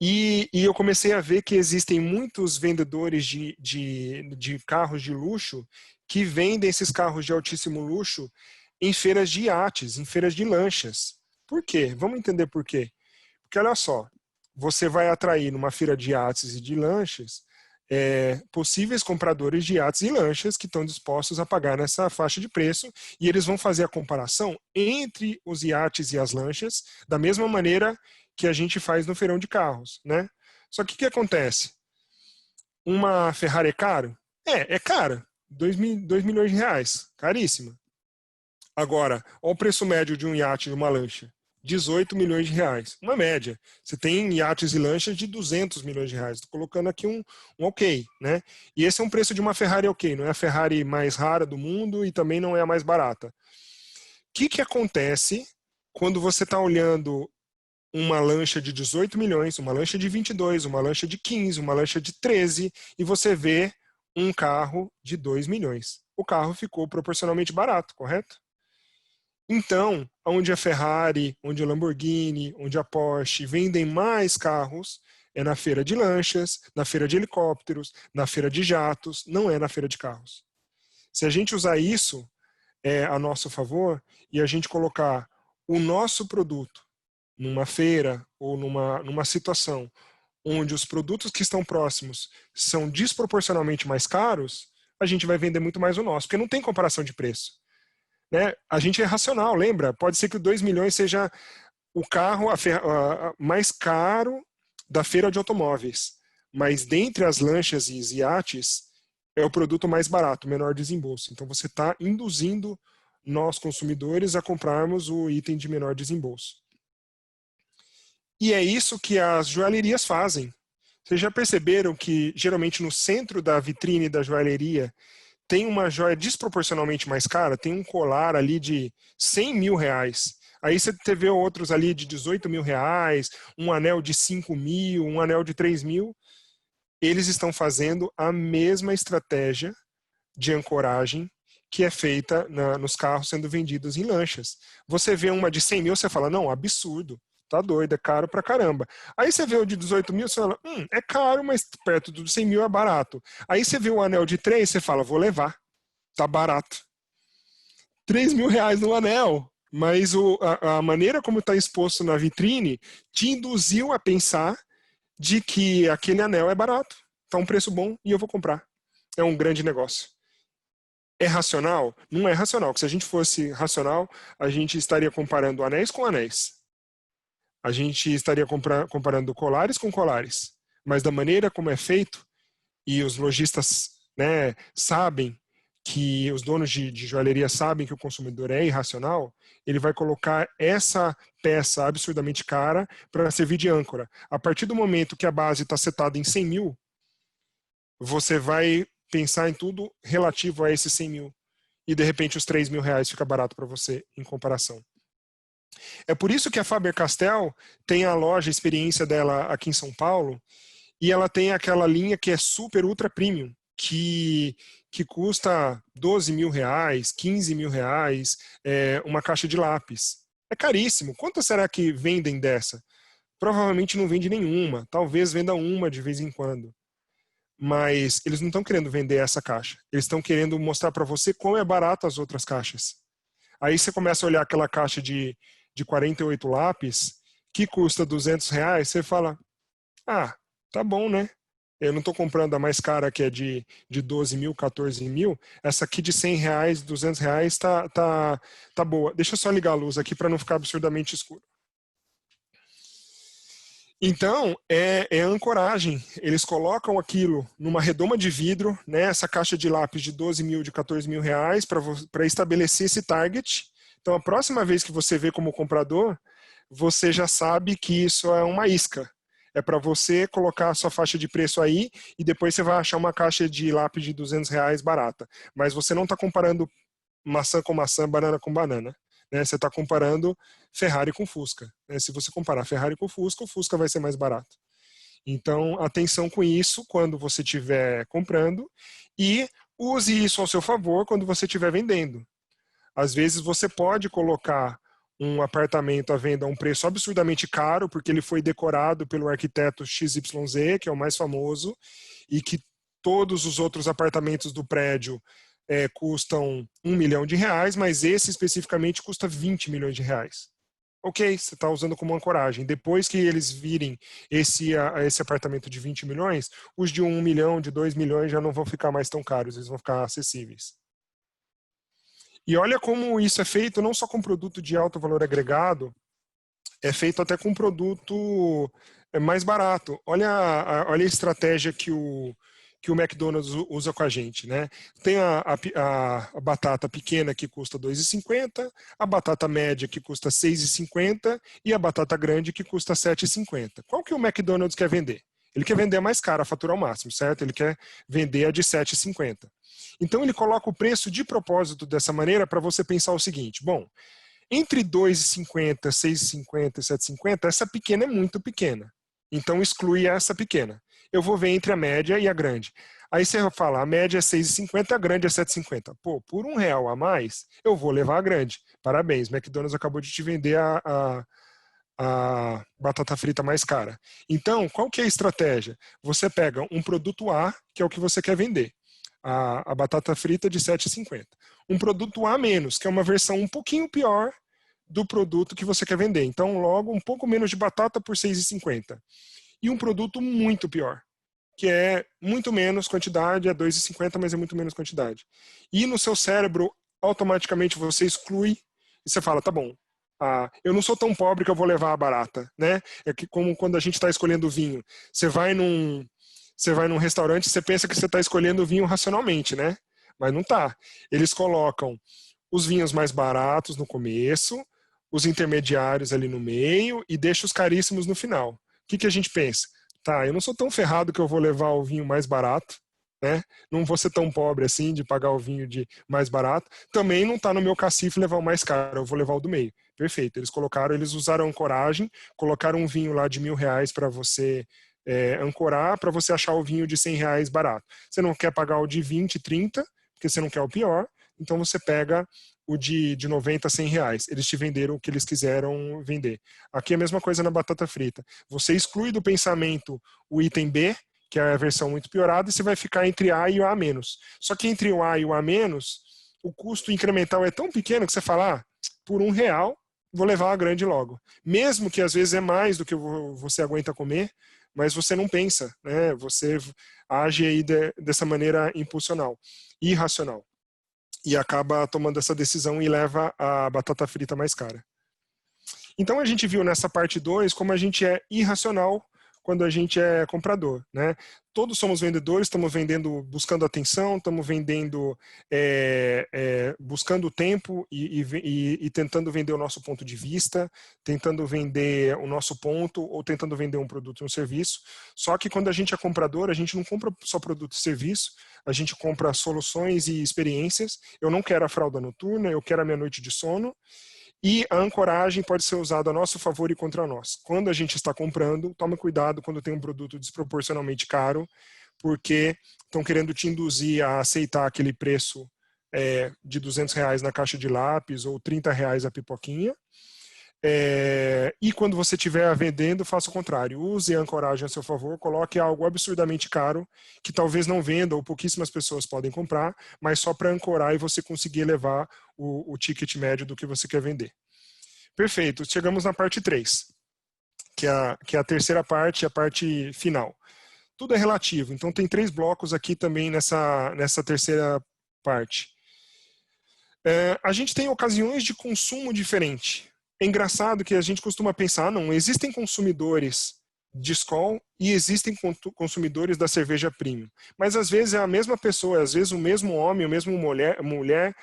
B: E eu comecei a ver que existem muitos vendedores de carros de luxo que vendem esses carros de altíssimo luxo em feiras de iates, em feiras de lanchas. Por quê? Vamos entender por quê. Porque olha só, você vai atrair numa feira de iates e de lanchas possíveis compradores de iates e lanchas que estão dispostos a pagar nessa faixa de preço e eles vão fazer a comparação entre os iates e as lanchas da mesma maneira que a gente faz no feirão de carros, né? Só que o que acontece? Uma Ferrari é caro? É cara. 2 milhões de reais. Caríssima. Agora, olha o preço médio de um iate e uma lancha. 18 milhões de reais. Uma média. Você tem iates e lanchas de 200 milhões de reais. Estou colocando aqui um ok, né? E esse é um preço de uma Ferrari ok. Não é a Ferrari mais rara do mundo e também não é a mais barata. O que acontece quando você está olhando uma lancha de 18 milhões, uma lancha de 22, uma lancha de 15, uma lancha de 13 e você vê um carro de 2 milhões? O carro ficou proporcionalmente barato, correto? Então, onde a Ferrari, onde a Lamborghini, onde a Porsche vendem mais carros, é na feira de lanchas, na feira de helicópteros, na feira de jatos, não é na feira de carros. Se a gente usar isso a nosso favor e a gente colocar o nosso produto numa feira ou numa situação onde os produtos que estão próximos são desproporcionalmente mais caros, a gente vai vender muito mais o nosso, porque não tem comparação de preço. Né? A gente é racional, lembra? Pode ser que o 2 milhões seja o carro mais caro da feira de automóveis, mas dentre as lanchas e os iates, é o produto mais barato, menor desembolso. Então você está induzindo nós, consumidores, a comprarmos o item de menor desembolso. E é isso que as joalherias fazem. Vocês já perceberam que, geralmente, no centro da vitrine da joalheria, tem uma joia desproporcionalmente mais cara? Tem um colar ali de 100 mil reais. Aí você vê outros ali de 18 mil reais, um anel de 5 mil, um anel de 3 mil. Eles estão fazendo a mesma estratégia de ancoragem que é feita nos carros sendo vendidos em lanchas. Você vê uma de 100 mil, você fala, não, absurdo. Tá doido, é caro pra caramba. Aí você vê o de 18 mil, você fala, é caro, mas perto do 100 mil é barato. Aí você vê o anel de 3, você fala, vou levar, tá barato. 3 mil reais no anel, mas a maneira como está exposto na vitrine te induziu a pensar de que aquele anel é barato, tá um preço bom e eu vou comprar. É um grande negócio. É racional? Não é racional, porque se a gente fosse racional, a gente estaria comparando anéis com anéis. A gente estaria comparando colares com colares. Mas da maneira como é feito, e os lojistas, né, sabem que os donos de joalheria sabem que o consumidor é irracional, ele vai colocar essa peça absurdamente cara para servir de âncora. A partir do momento que a base está setada em 100 mil, você vai pensar em tudo relativo a esses 100 mil. E de repente os 3 mil reais fica barato para você em comparação. É por isso que a Faber-Castell tem a loja, a experiência dela aqui em São Paulo, e ela tem aquela linha que é super ultra premium, que custa 12 mil reais, 15 mil reais, uma caixa de lápis. É caríssimo. Quantas será que vendem dessa? Provavelmente não vende nenhuma. Talvez venda uma de vez em quando. Mas eles não estão querendo vender essa caixa. Eles estão querendo mostrar para você como é barato as outras caixas. Aí você começa a olhar aquela caixa de 48 lápis, que custa 200 reais, você fala, ah, tá bom, né? Eu não estou comprando a mais cara, que é de 12 mil, 14 mil. Essa aqui de 100 reais, 200 reais tá boa. Deixa eu só ligar a luz aqui para não ficar absurdamente escuro. Então, é ancoragem. Eles colocam aquilo numa redoma de vidro, né, essa caixa de lápis de 12 mil, de 14 mil reais, para estabelecer esse target. Então, a próxima vez que você vê como comprador, você já sabe que isso é uma isca. É para você colocar a sua faixa de preço aí e depois você vai achar uma caixa de lápis de 200 reais barata. Mas você não está comparando maçã com maçã, banana com banana. Né? Você está comparando Ferrari com Fusca. Né? Se você comparar Ferrari com Fusca, o Fusca vai ser mais barato. Então, atenção com isso quando você estiver comprando e use isso ao seu favor quando você estiver vendendo. Às vezes você pode colocar um apartamento à venda a um preço absurdamente caro, porque ele foi decorado pelo arquiteto XYZ, que é o mais famoso, e que todos os outros apartamentos do prédio custam 1 milhão de reais, mas esse especificamente custa 20 milhões de reais. Ok, você está usando como ancoragem. Depois que eles virem esse apartamento de 20 milhões, os de 1 milhão, de 2 milhões já não vão ficar mais tão caros, eles vão ficar acessíveis. E olha como isso é feito não só com produto de alto valor agregado, é feito até com produto mais barato. Olha a estratégia que o McDonald's usa com a gente, né? Tem a batata pequena que custa R$ 2,50, a batata média que custa R$ 6,50 e a batata grande que custa R$ 7,50. Qual que o McDonald's quer vender? Ele quer vender a mais cara, faturar o máximo, certo? Ele quer vender a de R$ 7,50. Então ele coloca o preço de propósito dessa maneira para você pensar o seguinte, bom, entre R$ 2,50, R$ 6,50 e R$ 7,50, essa pequena é muito pequena. Então exclui essa pequena. Eu vou ver entre a média e a grande. Aí você fala, a média é 6,50, a grande é 7,50. Pô, por R$ 1 a mais, eu vou levar a grande. Parabéns, McDonald's acabou de te vender a batata frita mais cara. Então, qual que é a estratégia? Você pega um produto A, que é o que você quer vender. A batata frita de 7,50. Um produto A menos, que é uma versão um pouquinho pior do produto que você quer vender. Então, logo, um pouco menos de batata por 6,50. E um produto muito pior, que é muito menos quantidade, é 2,50, mas é muito menos quantidade. E no seu cérebro, automaticamente você exclui e você fala, tá bom, eu não sou tão pobre que eu vou levar a barata, né? É que como quando a gente está escolhendo vinho, você vai num restaurante, você pensa que você está escolhendo o vinho racionalmente, né? Mas não tá. Eles colocam os vinhos mais baratos no começo, os intermediários ali no meio e deixa os caríssimos no final. O que a gente pensa? Tá, eu não sou tão ferrado que eu vou levar o vinho mais barato, né? Não vou ser tão pobre assim de pagar o vinho de mais barato. Também não está no meu cacife levar o mais caro, eu vou levar o do meio. Perfeito. Eles usaram ancoragem, colocaram um vinho lá de R$ 1.000 para você ancorar, para você achar o vinho de R$ 100 barato. Você não quer pagar o de 20, 30, porque você não quer o pior, então você pega o de 90 a R$ 100. Eles te venderam o que eles quiseram vender. Aqui é a mesma coisa na batata frita. Você exclui do pensamento o item B, que é a versão muito piorada, e você vai ficar entre A e o A-. Só que entre o A e o A-, o custo incremental é tão pequeno que você fala, por R$ 1, vou levar a grande logo. Mesmo que às vezes é mais do que você aguenta comer, mas você não pensa, né? Você age aí dessa maneira impulsional, irracional. e acaba tomando essa decisão e leva a batata frita mais cara. Então a gente viu nessa parte 2 como a gente é irracional quando a gente é comprador, né? Todos somos vendedores, estamos vendendo, buscando atenção, estamos vendendo, buscando tempo e tentando vender o nosso ponto de vista, tentando vender o nosso ponto ou tentando vender um produto ou um serviço. Só que quando a gente é comprador, a gente não compra só produto e serviço, a gente compra soluções e experiências. Eu não quero a fralda noturna, eu quero a minha noite de sono. E a ancoragem pode ser usada a nosso favor e contra nós. Quando a gente está comprando, tome cuidado quando tem um produto desproporcionalmente caro, porque estão querendo te induzir a aceitar aquele preço de R$ 200 na caixa de lápis ou R$ 30 a pipoquinha. E quando você estiver vendendo, faça o contrário. Use a ancoragem a seu favor, coloque algo absurdamente caro, que talvez não venda ou pouquíssimas pessoas podem comprar, mas só para ancorar e você conseguir elevar o ticket médio do que você quer vender. Perfeito, chegamos na parte 3, que é a terceira parte, a parte final. Tudo é relativo, então tem 3 blocos aqui também nessa terceira parte. A gente tem ocasiões de consumo diferente. É engraçado que a gente costuma pensar, não, existem consumidores de Skol e existem consumidores da cerveja premium. Mas às vezes é a mesma pessoa, às vezes o mesmo homem, a mesma mulher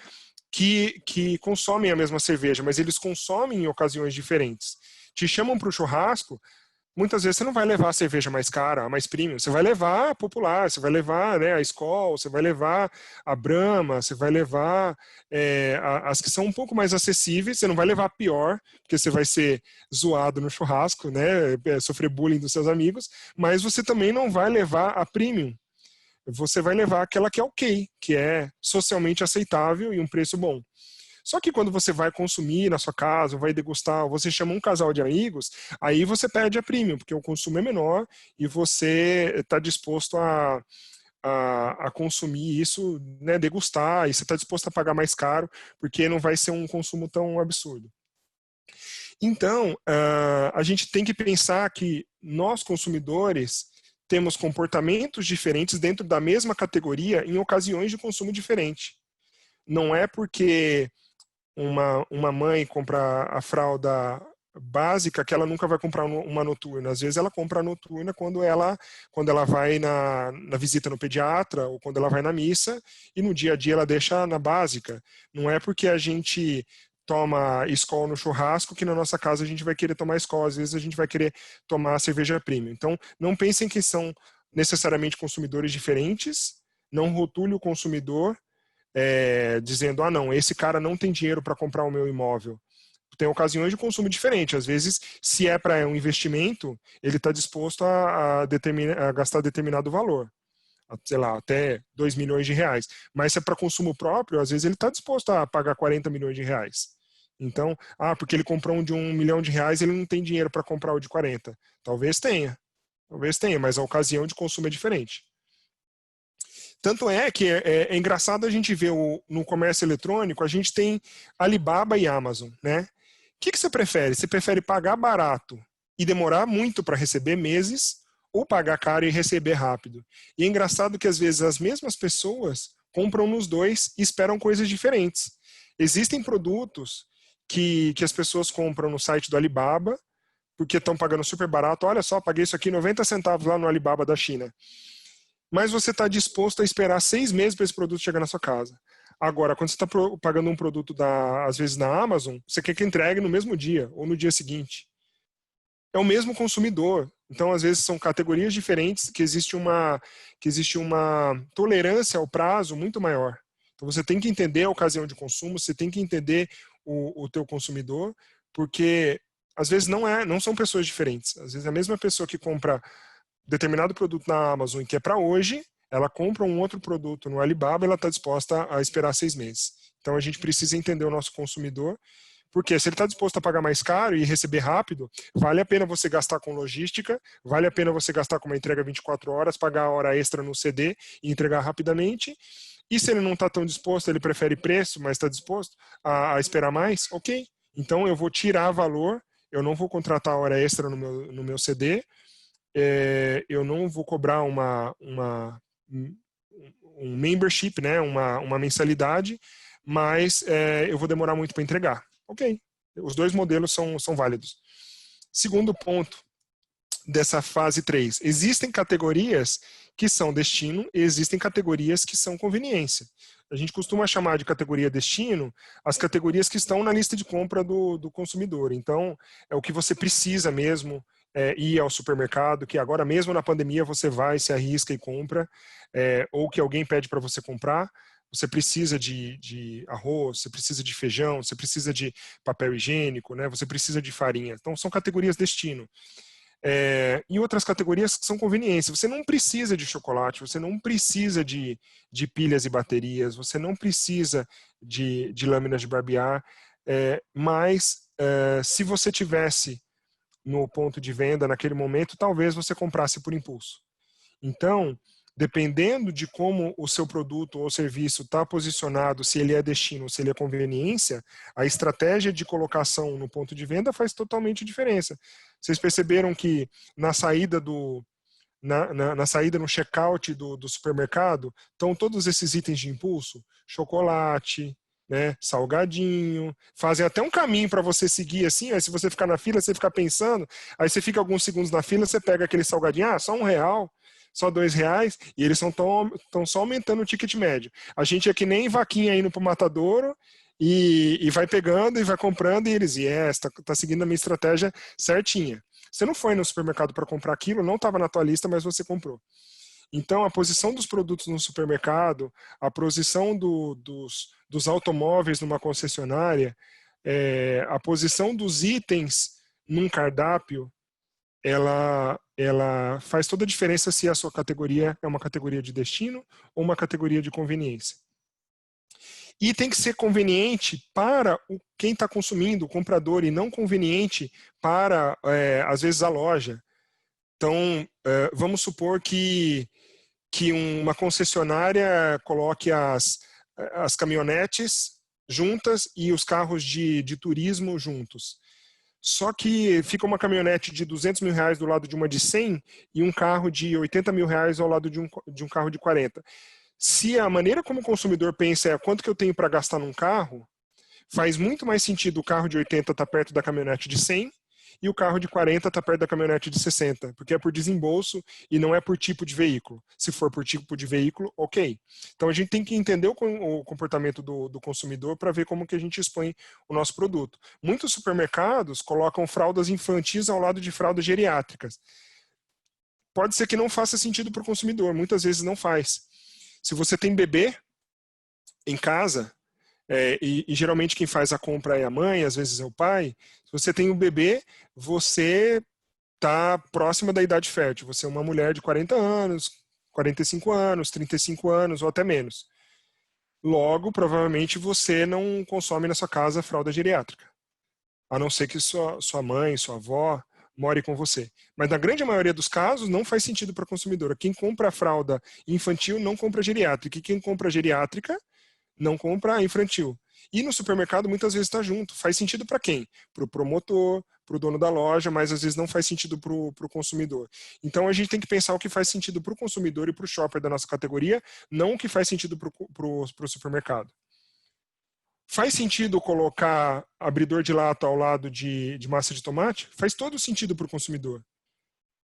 B: que consomem a mesma cerveja, mas eles consomem em ocasiões diferentes. Te chamam para o churrasco, muitas vezes você não vai levar a cerveja mais cara, a mais premium, você vai levar a popular, você vai levar, né, a Skol, você vai levar a Brahma, você vai levar as que são um pouco mais acessíveis, você não vai levar a pior, porque você vai ser zoado no churrasco, né, sofrer bullying dos seus amigos, mas você também não vai levar a premium. Você vai levar aquela que é ok, que é socialmente aceitável e um preço bom. Só que quando você vai consumir na sua casa, vai degustar, ou você chama um casal de amigos, aí você pede a premium, porque o consumo é menor e você está disposto a consumir isso, né, degustar, e você está disposto a pagar mais caro, porque não vai ser um consumo tão absurdo. Então, a gente tem que pensar que nós, consumidores, temos comportamentos diferentes dentro da mesma categoria em ocasiões de consumo diferente. Não é porque uma mãe compra a fralda básica que ela nunca vai comprar uma noturna. Às vezes ela compra a noturna quando ela vai na visita no pediatra ou quando ela vai na missa, e no dia a dia ela deixa na básica. Não é porque a gente toma Skol no churrasco que na nossa casa a gente vai querer tomar Skol. Às vezes a gente vai querer tomar cerveja premium. Então, não pensem que são necessariamente consumidores diferentes, não rotule o consumidor dizendo, não, esse cara não tem dinheiro para comprar o meu imóvel. Tem ocasiões de consumo diferente. Às vezes, se é para um investimento, ele está disposto a gastar determinado valor, sei lá, até R$ 2 milhões. Mas se é para consumo próprio, às vezes ele está disposto a pagar R$ 40 milhões. Então, porque ele comprou um de R$ 1 milhão, ele não tem dinheiro para comprar o de 40. Talvez tenha, mas a ocasião de consumo é diferente. Tanto é que é engraçado a gente ver no comércio eletrônico, a gente tem Alibaba e Amazon, né? O que você prefere? Você prefere pagar barato e demorar muito para receber meses, ou pagar caro e receber rápido? E é engraçado que às vezes as mesmas pessoas compram nos dois e esperam coisas diferentes. Existem produtos que as pessoas compram no site do Alibaba, porque estão pagando super barato. Olha só, paguei isso aqui 90 centavos lá no Alibaba da China. Mas você está disposto a esperar 6 meses para esse produto chegar na sua casa. Agora, quando você está pagando um produto, às vezes na Amazon, você quer que entregue no mesmo dia ou no dia seguinte. É o mesmo consumidor. Então, às vezes, são categorias diferentes que existe uma tolerância ao prazo muito maior. Então, você tem que entender a ocasião de consumo, você tem que entender o teu consumidor, porque às vezes não são pessoas diferentes. Às vezes, a mesma pessoa que compra determinado produto na Amazon que é para hoje, ela compra um outro produto no Alibaba, ela está disposta a esperar 6 meses. Então, a gente precisa entender o nosso consumidor, porque se ele está disposto a pagar mais caro e receber rápido, vale a pena você gastar com logística, vale a pena você gastar com uma entrega 24 horas, pagar a hora extra no CD e entregar rapidamente. E se ele não está tão disposto, ele prefere preço, mas está disposto a esperar mais, ok. Então, eu vou tirar valor, eu não vou contratar hora extra no meu CD, eu não vou cobrar um membership, né, uma mensalidade, mas eu vou demorar muito para entregar. Ok, os dois modelos são válidos. Segundo ponto dessa fase 3, existem categorias que são destino e existem categorias que são conveniência. A gente costuma chamar de categoria destino as categorias que estão na lista de compra do consumidor. Então, é o que você precisa mesmo ir ao supermercado, que agora mesmo na pandemia você vai, se arrisca e compra, ou que alguém pede para você comprar. Você precisa de arroz, você precisa de feijão, você precisa de papel higiênico, né? Você precisa de farinha. Então, são categorias destino. E outras categorias que são conveniência. Você não precisa de chocolate, você não precisa de pilhas e baterias, você não precisa de lâminas de barbear, mas se você tivesse no ponto de venda naquele momento, talvez você comprasse por impulso. Então, dependendo de como o seu produto ou serviço está posicionado, se ele é destino ou se ele é conveniência, a estratégia de colocação no ponto de venda faz totalmente diferença. Vocês perceberam que na saída na saída no checkout do supermercado estão todos esses itens de impulso? Chocolate, né, salgadinho, fazem até um caminho para você seguir assim, aí se você ficar na fila, você fica pensando, aí você fica alguns segundos na fila, você pega aquele salgadinho, só R$1, só R$2, e eles estão só aumentando o ticket médio. A gente é que nem vaquinha indo pro matadouro e vai pegando e vai comprando, e eles, tá seguindo a minha estratégia certinha. Você não foi no supermercado para comprar aquilo, não estava na tua lista, mas você comprou. Então, a posição dos produtos no supermercado, a posição dos automóveis numa concessionária, a posição dos itens num cardápio, ela faz toda a diferença se a sua categoria é uma categoria de destino ou uma categoria de conveniência. E tem que ser conveniente para quem está consumindo, o comprador, e não conveniente para, às vezes, a loja. Então, vamos supor que uma concessionária coloque as caminhonetes juntas e os carros de turismo juntos. Só que fica uma caminhonete de R$200 mil do lado de uma de 100 e um carro de R$80 mil ao lado de um carro de 40. Se a maneira como o consumidor pensa é quanto que eu tenho para gastar num carro, faz muito mais sentido o carro de 80 estar perto da caminhonete de 100 e o carro de 40 está perto da caminhonete de 60, porque é por desembolso e não é por tipo de veículo. Se for por tipo de veículo, ok. Então a gente tem que entender o comportamento do consumidor para ver como que a gente expõe o nosso produto. Muitos supermercados colocam fraldas infantis ao lado de fraldas geriátricas. Pode ser que não faça sentido para o consumidor, muitas vezes não faz. Se você tem bebê em casa, e geralmente quem faz a compra é a mãe, às vezes é o pai. Se você tem um bebê, você está próxima da idade fértil. Você é uma mulher de 40 anos, 45 anos, 35 anos ou até menos. Logo, provavelmente você não consome na sua casa fralda geriátrica. A não ser que sua mãe, sua avó more com você. Mas na grande maioria dos casos não faz sentido para a consumidora. Quem compra a fralda infantil não compra geriátrica. E quem compra geriátrica não compra infantil. E no supermercado muitas vezes está junto. Faz sentido para quem? Para o promotor, para o dono da loja, mas às vezes não faz sentido para o consumidor. Então a gente tem que pensar o que faz sentido para o consumidor e para o shopper da nossa categoria, não o que faz sentido para o supermercado. Faz sentido colocar abridor de lata ao lado de massa de tomate? Faz todo sentido para o consumidor.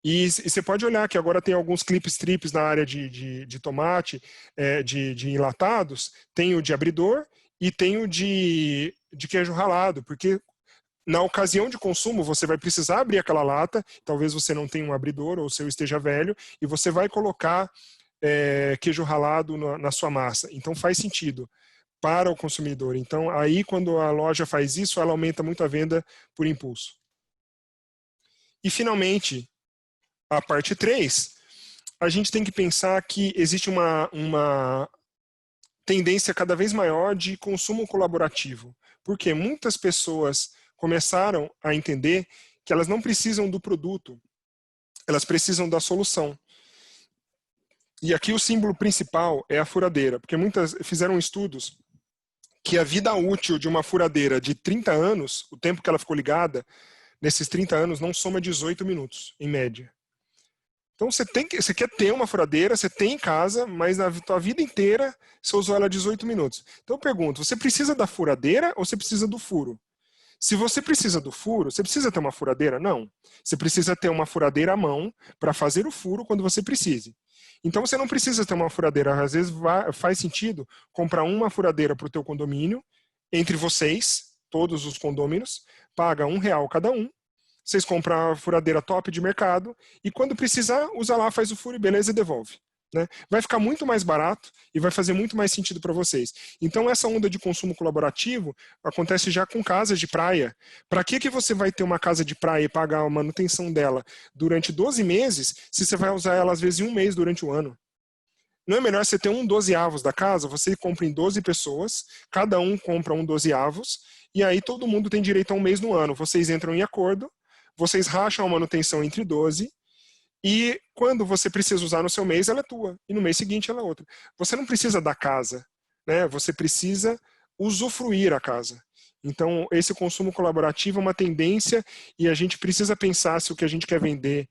B: E você pode olhar que agora tem alguns clip strips na área de tomate, de enlatados, tem o de abridor e tem o de queijo ralado, porque na ocasião de consumo você vai precisar abrir aquela lata, talvez você não tenha um abridor ou o seu esteja velho, e você vai colocar queijo ralado na sua massa. Então faz sentido para o consumidor. Então aí quando a loja faz isso, ela aumenta muito a venda por impulso. E finalmente, a parte 3, a gente tem que pensar que existe uma tendência cada vez maior de consumo colaborativo, porque muitas pessoas começaram a entender que elas não precisam do produto, elas precisam da solução. E aqui o símbolo principal é a furadeira, porque muitas fizeram estudos que a vida útil de uma furadeira de 30 anos, o tempo que ela ficou ligada, nesses 30 anos não soma 18 minutos, em média. Então você quer ter uma furadeira, você tem em casa, mas na tua vida inteira você usou ela 18 minutos. Então eu pergunto, você precisa da furadeira ou você precisa do furo? Se você precisa do furo, você precisa ter uma furadeira? Não. Você precisa ter uma furadeira à mão para fazer o furo quando você precise. Então você não precisa ter uma furadeira. Às vezes faz sentido comprar uma furadeira para o teu condomínio, entre vocês, todos os condôminos, paga R$1 cada um. Vocês compram a furadeira top de mercado e quando precisar, usa lá, faz o furo e beleza e devolve. Né? Vai ficar muito mais barato e vai fazer muito mais sentido para vocês. Então, essa onda de consumo colaborativo acontece já com casas de praia. Para que você vai ter uma casa de praia e pagar a manutenção dela durante 12 meses se você vai usar ela, às vezes, em um mês durante o ano? Não é melhor você ter um 12avos da casa? Você compra em 12 pessoas, cada um compra um 12avos, e aí todo mundo tem direito a um mês no ano. Vocês entram em acordo, vocês racham a manutenção entre 12, e quando você precisa usar no seu mês, ela é tua. E no mês seguinte, ela é outra. Você não precisa da casa, né? Você precisa usufruir a casa. Então, esse consumo colaborativo é uma tendência e a gente precisa pensar se o que a gente quer vender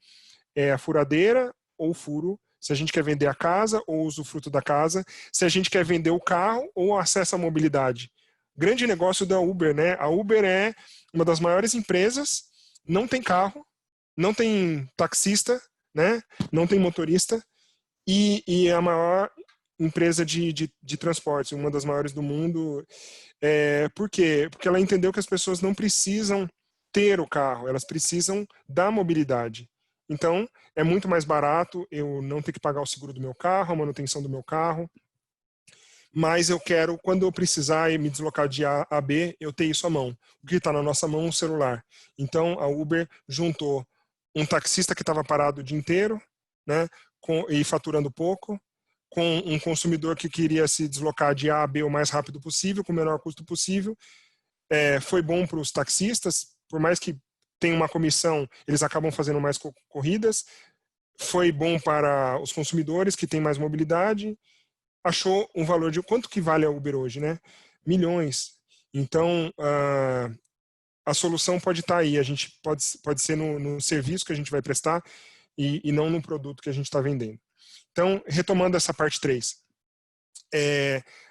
B: é a furadeira ou o furo, se a gente quer vender a casa ou o usufruto da casa, se a gente quer vender o carro ou o acesso à mobilidade. Grande negócio da Uber, né? A Uber é uma das maiores empresas, não tem carro, não tem taxista, né? Não tem motorista e é a maior empresa de transporte, uma das maiores do mundo. Por quê? Porque ela entendeu que as pessoas não precisam ter o carro, elas precisam da mobilidade. Então, é muito mais barato eu não ter que pagar o seguro do meu carro, a manutenção do meu carro, mas eu quero, quando eu precisar me deslocar de A a B, eu ter isso à mão. O que está na nossa mão é um celular. Então, a Uber juntou um taxista que estava parado o dia inteiro, né, e faturando pouco, com um consumidor que queria se deslocar de A a B o mais rápido possível, com o menor custo possível. Foi bom para os taxistas, por mais que tenha uma comissão, eles acabam fazendo mais corridas. Foi bom para os consumidores que têm mais mobilidade. Achou um valor de quanto que vale a Uber hoje, né? Milhões. Então, a solução pode estar aí. A gente pode ser no serviço que a gente vai prestar e não no produto que a gente está vendendo. Então, retomando essa parte 3.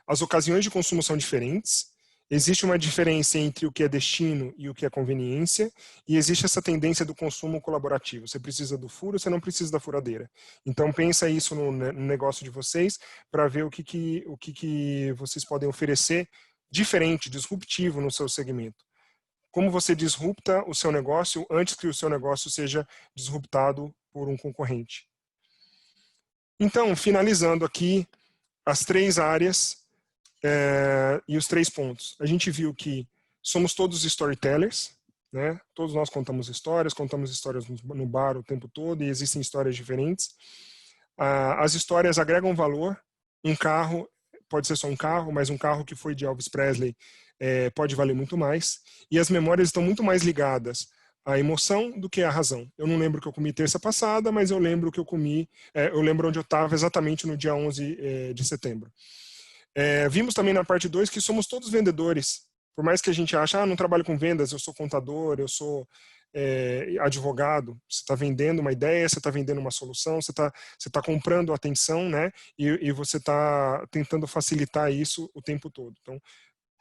B: As ocasiões de consumo são diferentes. Existe uma diferença entre o que é destino e o que é conveniência, e existe essa tendência do consumo colaborativo. Você precisa do furo, você não precisa da furadeira. Então pensa isso no negócio de vocês para ver o que vocês podem oferecer diferente, disruptivo no seu segmento. Como você disrupta o seu negócio antes que o seu negócio seja disruptado por um concorrente. Então, finalizando aqui as 3 áreas e os 3 pontos. A gente viu que somos todos storytellers, né? Todos nós contamos histórias no bar o tempo todo e existem histórias diferentes. As histórias agregam valor. Um carro pode ser só um carro, mas um carro que foi de Elvis Presley pode valer muito mais. E as memórias estão muito mais ligadas à emoção do que à razão. Eu não lembro o que eu comi terça passada, mas eu lembro o que eu comi, eu lembro onde eu estava exatamente no dia 11 de setembro. Vimos também na parte 2 que somos todos vendedores. Por mais que a gente ache, não trabalho com vendas, eu sou contador, eu sou advogado. Você está vendendo uma ideia, você está vendendo uma solução, você tá comprando atenção, né? E você está tentando facilitar isso o tempo todo. Então,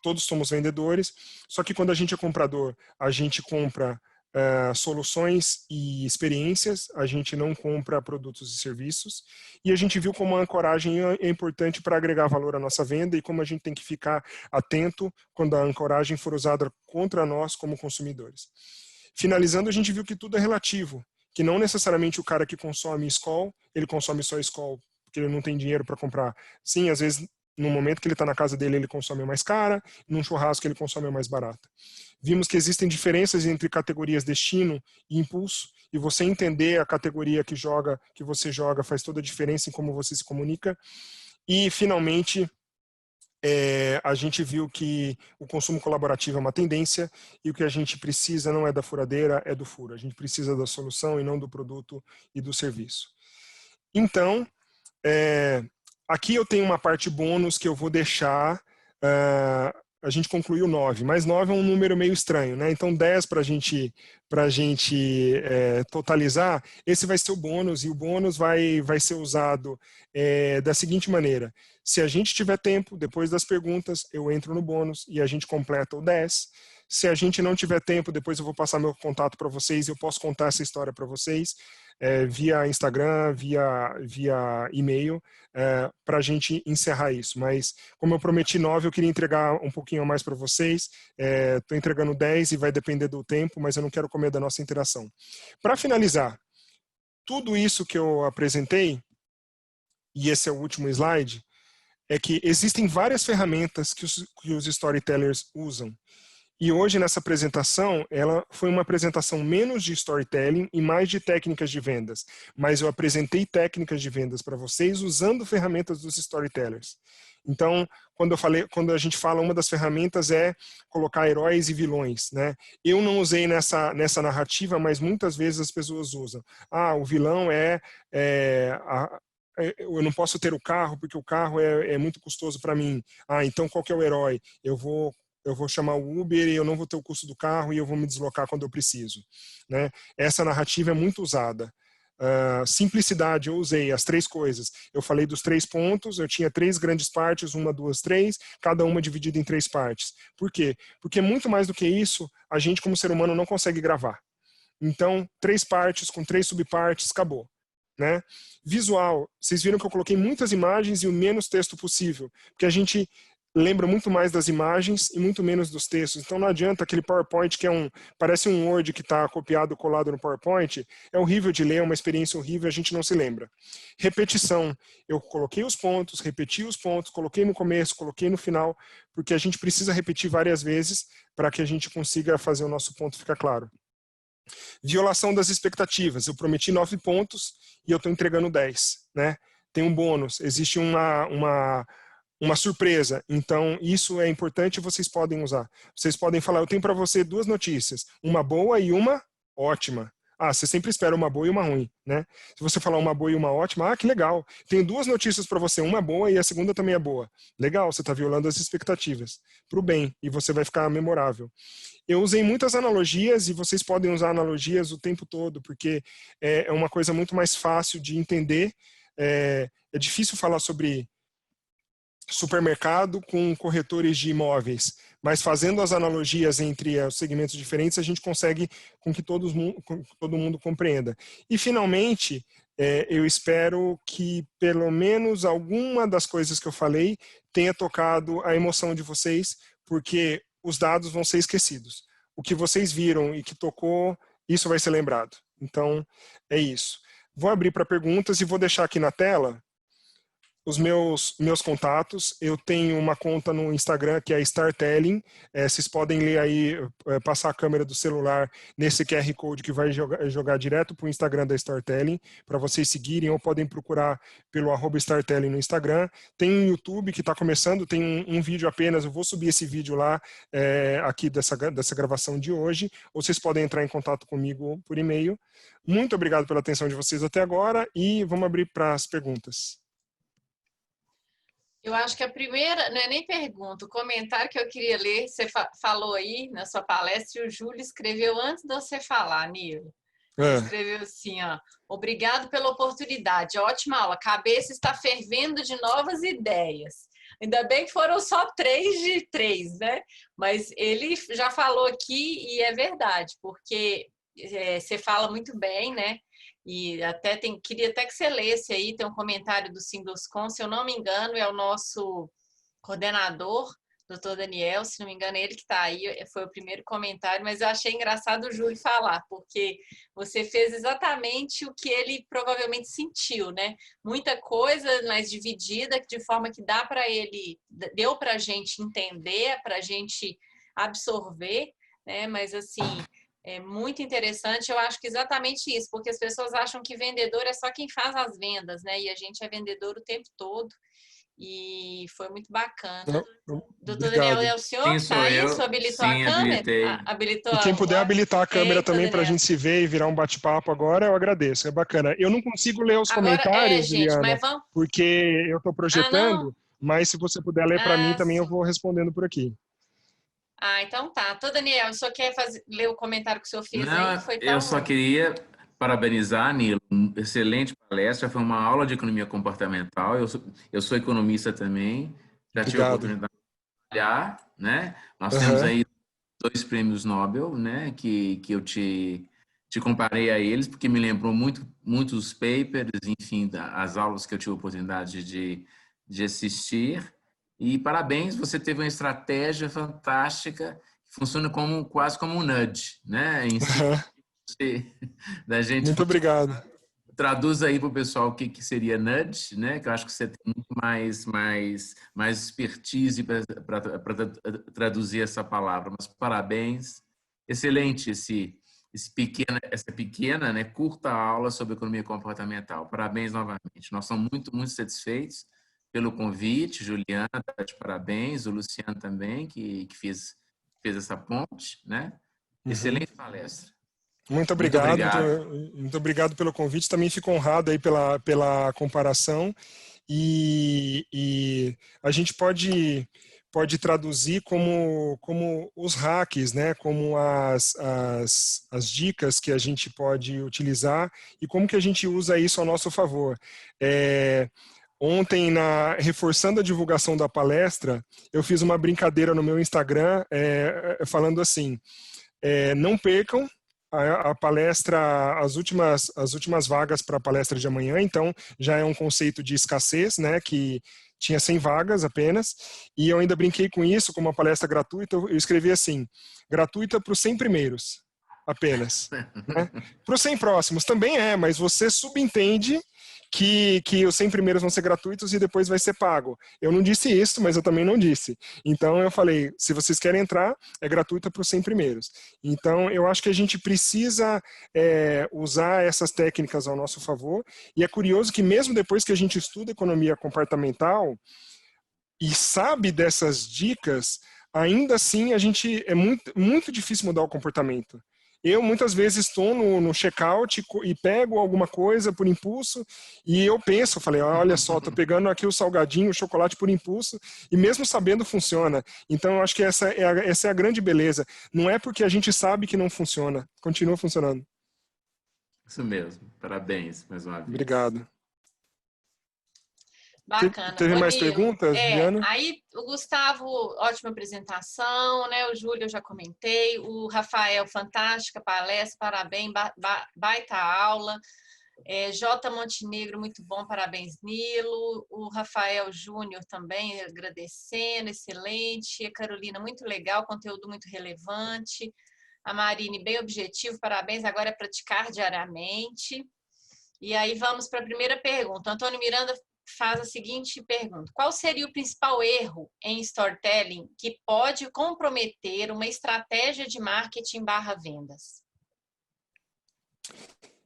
B: todos somos vendedores, só que quando a gente é comprador, a gente compra soluções e experiências, a gente não compra produtos e serviços, e a gente viu como a ancoragem é importante para agregar valor à nossa venda e como a gente tem que ficar atento quando a ancoragem for usada contra nós como consumidores. Finalizando, a gente viu que tudo é relativo, que não necessariamente o cara que consome Skol, ele consome só Skol, porque ele não tem dinheiro para comprar. Sim, às vezes, no momento que ele está na casa dele, ele consome a mais cara, num churrasco ele consome a mais barata. Vimos que existem diferenças entre categorias destino e impulso, e você entender a categoria que você joga faz toda a diferença em como você se comunica. E, finalmente, a gente viu que o consumo colaborativo é uma tendência e o que a gente precisa não é da furadeira, é do furo. A gente precisa da solução e não do produto e do serviço. Então, aqui eu tenho uma parte bônus que eu vou deixar a gente concluiu 9, mas 9 é um número meio estranho, né? Então 10 para a gente totalizar, esse vai ser o bônus, e o bônus vai ser usado da seguinte maneira: se a gente tiver tempo, depois das perguntas, eu entro no bônus e a gente completa o 10. Se a gente não tiver tempo, depois eu vou passar meu contato para vocês, eu posso contar essa história para vocês, via Instagram, via e-mail, para a gente encerrar isso. Mas, como eu prometi 9, eu queria entregar um pouquinho a mais para vocês. Estou entregando 10 e vai depender do tempo, mas eu não quero comer da nossa interação. Para finalizar, tudo isso que eu apresentei, e esse é o último slide, é que existem várias ferramentas que os storytellers usam. E hoje, nessa apresentação, ela foi uma apresentação menos de storytelling e mais de técnicas de vendas. Mas eu apresentei técnicas de vendas para vocês usando ferramentas dos storytellers. Então, quando a gente fala, uma das ferramentas é colocar heróis e vilões, né? Eu não usei nessa narrativa, mas muitas vezes as pessoas usam. O vilão eu não posso ter o carro porque o carro é muito custoso para mim. Então qual que é o herói? Eu vou chamar o Uber e eu não vou ter o custo do carro e eu vou me deslocar quando eu preciso, né? Essa narrativa é muito usada. Simplicidade, eu usei as 3 coisas. Eu falei dos 3 pontos, eu tinha 3 grandes partes, 1, 2, 3, cada uma dividida em 3 partes. Por quê? Porque muito mais do que isso, a gente como ser humano não consegue gravar. Então, 3 partes com 3 subpartes, acabou. Né? Visual, vocês viram que eu coloquei muitas imagens e o menos texto possível, porque a gente lembra muito mais das imagens e muito menos dos textos. Então não adianta aquele PowerPoint que parece um Word que está copiado, colado no PowerPoint, é horrível de ler, é uma experiência horrível, a gente não se lembra. Repetição, eu coloquei os pontos, repeti os pontos, coloquei no começo, coloquei no final, porque a gente precisa repetir várias vezes para que a gente consiga fazer o nosso ponto ficar claro. Violação das expectativas, eu prometi 9 pontos e eu estou entregando 10, né? Tem um bônus, existe uma surpresa, então isso é importante e vocês podem usar. Vocês podem falar, eu tenho para você 2 notícias, uma boa e uma ótima. Você sempre espera uma boa e uma ruim, né? Se você falar uma boa e uma ótima, que legal. Tenho 2 notícias para você, uma boa e a segunda também é boa. Legal, você está violando as expectativas para o bem e você vai ficar memorável. Eu usei muitas analogias e vocês podem usar analogias o tempo todo, porque é uma coisa muito mais fácil de entender. É difícil falar sobre supermercado com corretores de imóveis, mas fazendo as analogias entre os segmentos diferentes, a gente consegue com que todo mundo compreenda. E, finalmente, eu espero que pelo menos alguma das coisas que eu falei tenha tocado a emoção de vocês, porque os dados vão ser esquecidos. O que vocês viram e que tocou, isso vai ser lembrado. Então, é isso. Vou abrir para perguntas e vou deixar aqui na tela os meus contatos. Eu tenho uma conta no Instagram que é Startelling. Vocês podem ler aí, passar a câmera do celular nesse QR Code que vai jogar direto para o Instagram da Startelling, para vocês seguirem, ou podem procurar pelo @Startelling no Instagram. Tem um YouTube que está começando, tem um vídeo apenas, eu vou subir esse vídeo lá, aqui dessa gravação de hoje, ou vocês podem entrar em contato comigo por e-mail. Muito obrigado pela atenção de vocês até agora e vamos abrir para as perguntas.
A: Eu acho que a primeira, não é nem pergunta, o comentário que eu queria ler, você falou aí na sua palestra, e o Júlio escreveu antes de você falar, Nilo. Ele escreveu assim, obrigado pela oportunidade, ótima aula, cabeça está fervendo de novas ideias. Ainda bem que foram só 3 de 3, né? Mas ele já falou aqui e é verdade, porque você fala muito bem, né? E até queria até que você lesse aí, tem um comentário do Sinduscon, se eu não me engano, é o nosso coordenador, doutor Daniel, se não me engano, ele que está aí, foi o primeiro comentário, mas eu achei engraçado o Júlio falar, porque você fez exatamente o que ele provavelmente sentiu, né? Muita coisa, mas dividida, de forma que deu para a gente entender, para a gente absorver, né? Mas assim, é muito interessante, eu acho que exatamente isso, porque as pessoas acham que vendedor é só quem faz as vendas, né? E a gente é vendedor o tempo todo. E foi muito bacana. Doutor Daniel, é o senhor que está aí? O senhor habilitou a câmera?
B: E quem puder habilitar a câmera também para a gente se ver e virar um bate-papo agora, eu agradeço. É bacana. Eu não consigo ler os comentários,
A: gente,
B: Juliana,
A: mas vamos...
B: porque eu estou projetando, mas se você puder ler para mim também, eu vou respondendo por aqui.
A: Ah, então tá. Tô, Daniel, o senhor quer ler o comentário que o senhor fez aí, que
C: Não,
A: foi
C: eu
A: tão...
C: só queria parabenizar, Nilo. Excelente palestra, foi uma aula de economia comportamental. Eu sou economista também, já tive a
B: Obrigado.
C: oportunidade de trabalhar, né? Nós temos
B: Aham.
C: aí 2 prêmios Nobel, né? Que eu te comparei a eles, porque me lembrou muitos papers, enfim, as aulas que eu tive a oportunidade de assistir. E parabéns, você teve uma estratégia fantástica, que funciona quase como um nudge, né?
B: Aham.
C: Da gente
B: Muito obrigado.
C: traduz aí para o pessoal o que seria nudge, né? Que eu acho que você tem muito mais expertise para traduzir essa palavra. Mas parabéns, excelente essa pequena, né, curta aula sobre economia comportamental. Parabéns novamente. Nós somos muito satisfeitos pelo convite. Juliana, tá de parabéns. O Luciano também, que fez essa ponte, né?
B: Uhum.
C: Excelente palestra.
B: Muito
C: Muito
B: obrigado,
C: obrigado.
B: muito obrigado pelo convite. Também fico honrado aí pela comparação e a gente pode traduzir como os hacks, né? Como as dicas que a gente pode utilizar e como que a gente usa isso ao nosso favor. Ontem, reforçando a divulgação da palestra, eu fiz uma brincadeira no meu Instagram falando assim, não percam a palestra, as últimas vagas para a palestra de amanhã, então já é um conceito de escassez, né, que tinha 100 vagas apenas, e eu ainda brinquei com isso, como uma palestra gratuita, eu escrevi assim, gratuita para os 100 primeiros, apenas. Né? Para os 100 próximos também mas você subentende que os 100 primeiros vão ser gratuitos e depois vai ser pago. Eu não disse isso, mas eu também não disse. Então eu falei, se vocês querem entrar, é gratuita para os 100 primeiros. Então eu acho que a gente precisa usar essas técnicas ao nosso favor, e é curioso que mesmo depois que a gente estuda economia comportamental e sabe dessas dicas, ainda assim é muito difícil mudar o comportamento. Eu muitas vezes estou no checkout e pego alguma coisa por impulso e eu penso, falei, olha só, estou pegando aqui o salgadinho, o chocolate por impulso e mesmo sabendo funciona. Então eu acho que essa é a grande beleza. Não é porque a gente sabe que não funciona, continua funcionando.
C: Isso mesmo. Parabéns mais uma vez.
B: Obrigado.
A: Bacana.
B: Teve
A: Ô,
B: mais
A: Nilo,
B: perguntas, Diana?
A: aí o Gustavo, ótima apresentação, né? O Júlio eu já comentei, o Rafael, fantástica palestra, parabéns, baita aula. J. Montenegro, muito bom, parabéns, Nilo. O Rafael Júnior também agradecendo, excelente. A Carolina, muito legal, conteúdo muito relevante. A Marine, bem objetivo, parabéns, agora é praticar diariamente. E aí vamos para a primeira pergunta. Antônio Miranda faz a seguinte pergunta: qual seria o principal erro em storytelling que pode comprometer uma estratégia de marketing / vendas?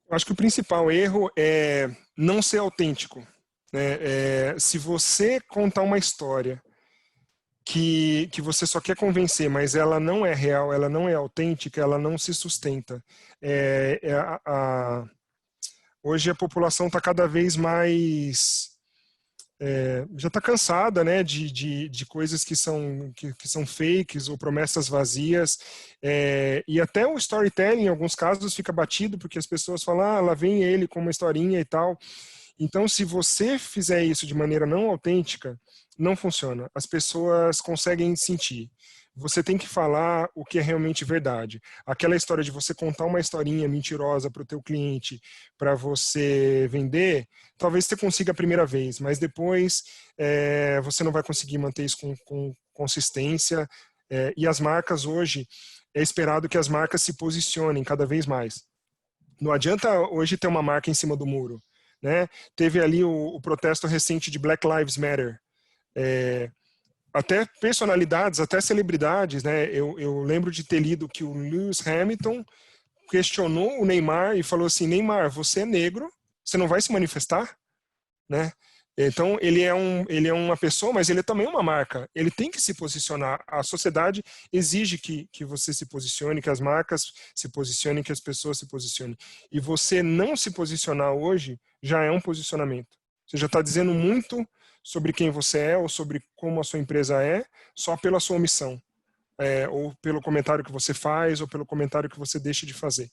B: Eu acho que o principal erro é não ser autêntico. Né? Se você contar uma história que você só quer convencer, mas ela não é real, ela não é autêntica, ela não se sustenta. Hoje a população está cada vez mais já está cansada, né, de coisas que são fakes ou promessas vazias, e até o storytelling em alguns casos fica batido porque as pessoas falam, lá vem ele com uma historinha e tal. Então, se você fizer isso de maneira não autêntica, não funciona. As pessoas conseguem sentir. Você tem que falar o que é realmente verdade. Aquela história de você contar uma historinha mentirosa para o teu cliente para você vender, talvez você consiga a primeira vez, mas depois você não vai conseguir manter isso com consistência. E as marcas hoje, é esperado que as marcas se posicionem cada vez mais. Não adianta hoje ter uma marca em cima do muro. Né? Teve ali o protesto recente de Black Lives Matter. Até personalidades, até celebridades, né? Eu lembro de ter lido que o Lewis Hamilton questionou o Neymar e falou assim, Neymar, você é negro, você não vai se manifestar? Né? Então, ele é uma pessoa, mas ele é também uma marca. Ele tem que se posicionar. A sociedade exige que você se posicione, que as marcas se posicionem, que as pessoas se posicionem. E você não se posicionar hoje já é um posicionamento. Você já está dizendo muito sobre quem você é ou sobre como a sua empresa é, só pela sua omissão. ou pelo comentário que você faz, ou pelo comentário que você deixa de fazer.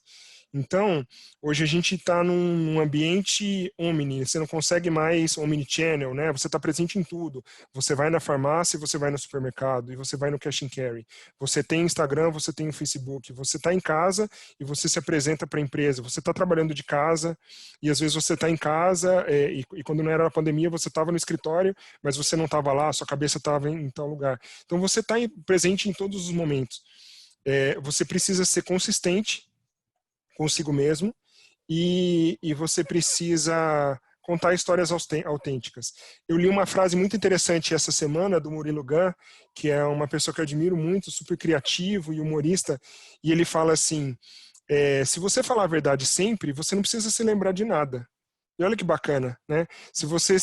B: Então, hoje a gente está num ambiente omni, você não consegue mais omnichannel, né? Você está presente em tudo. Você vai na farmácia, você vai no supermercado, e você vai no cash and carry. Você tem Instagram, você tem o Facebook. Você está em casa e você se apresenta para a empresa. Você está trabalhando de casa e às vezes você está em casa e quando não era a pandemia você estava no escritório, mas você não estava lá, sua cabeça estava em tal lugar. Então você está presente em todos os momentos. Você precisa ser consistente consigo mesmo e você precisa contar histórias autênticas. Eu li uma frase muito interessante essa semana do Murilo Gun, que é uma pessoa que eu admiro muito, super criativo e humorista, e ele fala assim, se você falar a verdade sempre, você não precisa se lembrar de nada. E olha que bacana, né? Se você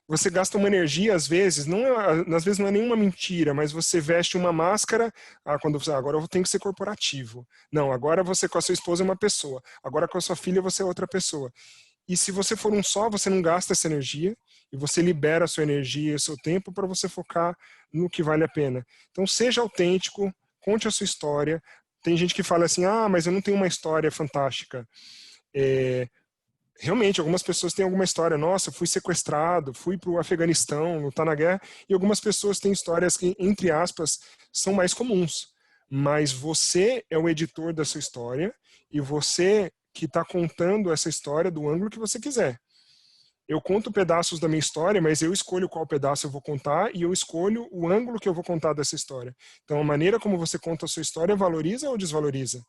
B: você gasta uma energia às vezes não é nenhuma mentira, mas você veste uma máscara, quando você agora eu tenho que ser corporativo. Não, agora você com a sua esposa é uma pessoa, agora com a sua filha você é outra pessoa. E se você for um só, você não gasta essa energia e você libera a sua energia e o seu tempo para você focar no que vale a pena. Então seja autêntico, conte a sua história. Tem gente que fala assim, mas eu não tenho uma história fantástica. Realmente, algumas pessoas têm alguma história, nossa, fui sequestrado, fui para o Afeganistão, lutar na guerra, e algumas pessoas têm histórias que, entre aspas, são mais comuns. Mas você é o editor da sua história e você que está contando essa história do ângulo que você quiser. Eu conto pedaços da minha história, mas eu escolho qual pedaço eu vou contar e eu escolho o ângulo que eu vou contar dessa história. Então, a maneira como você conta a sua história valoriza ou desvaloriza?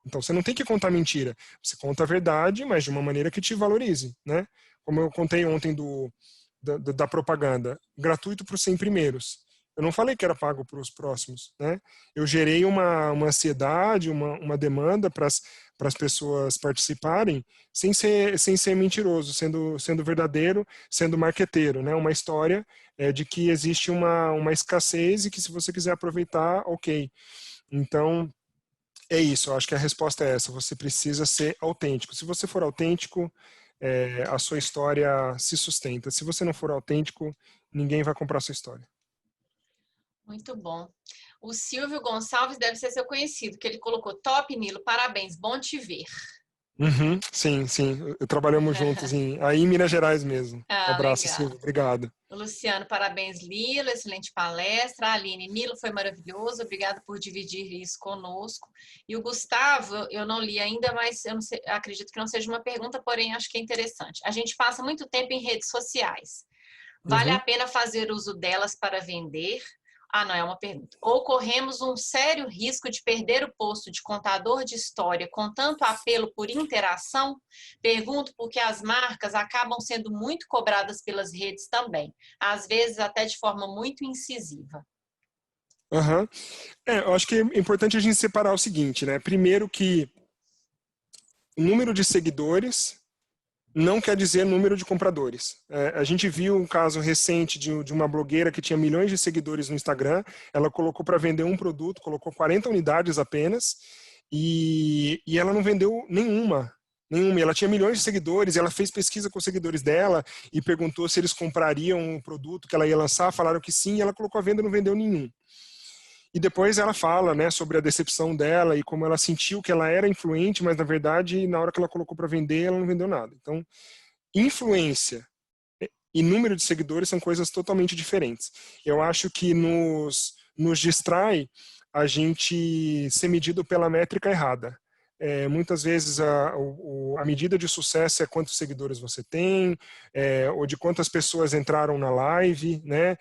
B: Então, você não tem que contar mentira. Você conta a verdade, mas de uma maneira que te valorize, né? Como eu contei ontem da propaganda, gratuito para os 100 primeiros. Eu não falei que era pago para os próximos, né? Eu gerei uma ansiedade, uma demanda para as pessoas participarem sem ser mentiroso, sendo verdadeiro, sendo marqueteiro, né? Uma história de que existe uma escassez e que se você quiser aproveitar, ok. Então, é isso, eu acho que a resposta é essa, você precisa ser autêntico. Se você for autêntico, a sua história se sustenta. Se você não for autêntico, ninguém vai comprar a sua história.
A: Muito bom. O Silvio Gonçalves deve ser seu conhecido, que ele colocou top, Nilo, parabéns, bom te ver.
B: Sim. Trabalhamos juntos aí em Minas Gerais mesmo. Um abraço,
A: Legal.
B: Silvio. Obrigado.
A: O Luciano, parabéns, Lilo, excelente palestra. A Aline, Nilo, foi maravilhoso, obrigado por dividir isso conosco. E o Gustavo, eu não li ainda, mas eu não sei, acredito que não seja uma pergunta, porém acho que é interessante. A gente passa muito tempo em redes sociais. Vale a pena fazer uso delas para vender? Não, é uma pergunta. Ou corremos um sério risco de perder o posto de contador de história com tanto apelo por interação? Pergunto porque as marcas acabam sendo muito cobradas pelas redes também, às vezes até de forma muito incisiva.
B: Eu acho que é importante a gente separar o seguinte, né? Primeiro que o número de seguidores não quer dizer número de compradores. A gente viu um caso recente de uma blogueira que tinha milhões de seguidores no Instagram, ela colocou para vender um produto, colocou 40 unidades apenas, e ela não vendeu nenhuma. E ela tinha milhões de seguidores, ela fez pesquisa com os seguidores dela e perguntou se eles comprariam o produto que ela ia lançar, falaram que sim, e ela colocou a venda e não vendeu nenhum. E depois ela fala, né, sobre a decepção dela e como ela sentiu que ela era influente, mas na verdade, na hora que ela colocou para vender, ela não vendeu nada. Então, influência e número de seguidores são coisas totalmente diferentes. Eu acho que nos distrai a gente ser medido pela métrica errada. Muitas vezes a medida de sucesso é quantos seguidores você tem, ou de quantas pessoas entraram na live, né?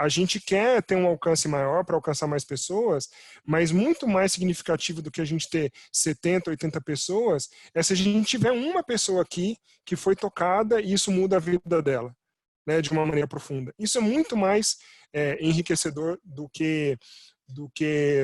B: A gente quer ter um alcance maior para alcançar mais pessoas, mas muito mais significativo do que a gente ter 70, 80 pessoas é se a gente tiver uma pessoa aqui que foi tocada e isso muda a vida dela, né? De uma maneira profunda. Isso é muito mais enriquecedor do que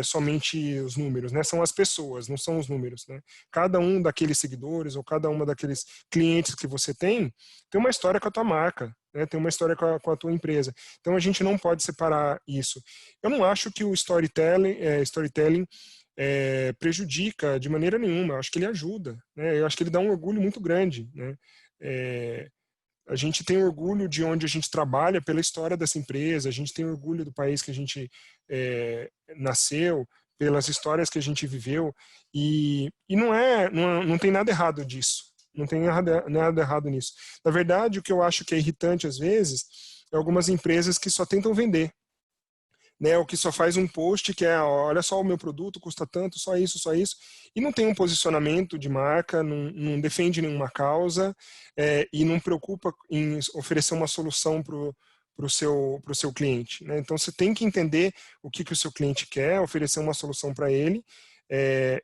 B: somente os números, né? São as pessoas, não são os números, né? Cada um daqueles seguidores ou cada uma daqueles clientes que você tem uma história com a tua marca, né? Tem uma história com a tua empresa. Então a gente não pode separar isso. Eu não acho que o storytelling prejudica de maneira nenhuma. Eu acho que ele ajuda, né? Eu acho que ele dá um orgulho muito grande, né? A gente tem orgulho de onde a gente trabalha, pela história dessa empresa, a gente tem orgulho do país que a gente nasceu, pelas histórias que a gente viveu, e não tem nada errado disso. Não tem nada errado nisso. Na verdade, o que eu acho que é irritante às vezes é algumas empresas que só tentam vender, né? O que só faz um post que é, olha só, o meu produto custa tanto, só isso, e não tem um posicionamento de marca, não defende nenhuma causa, e não preocupa em oferecer uma solução para o seu cliente, né? Então, você tem que entender o que o seu cliente quer, oferecer uma solução para ele.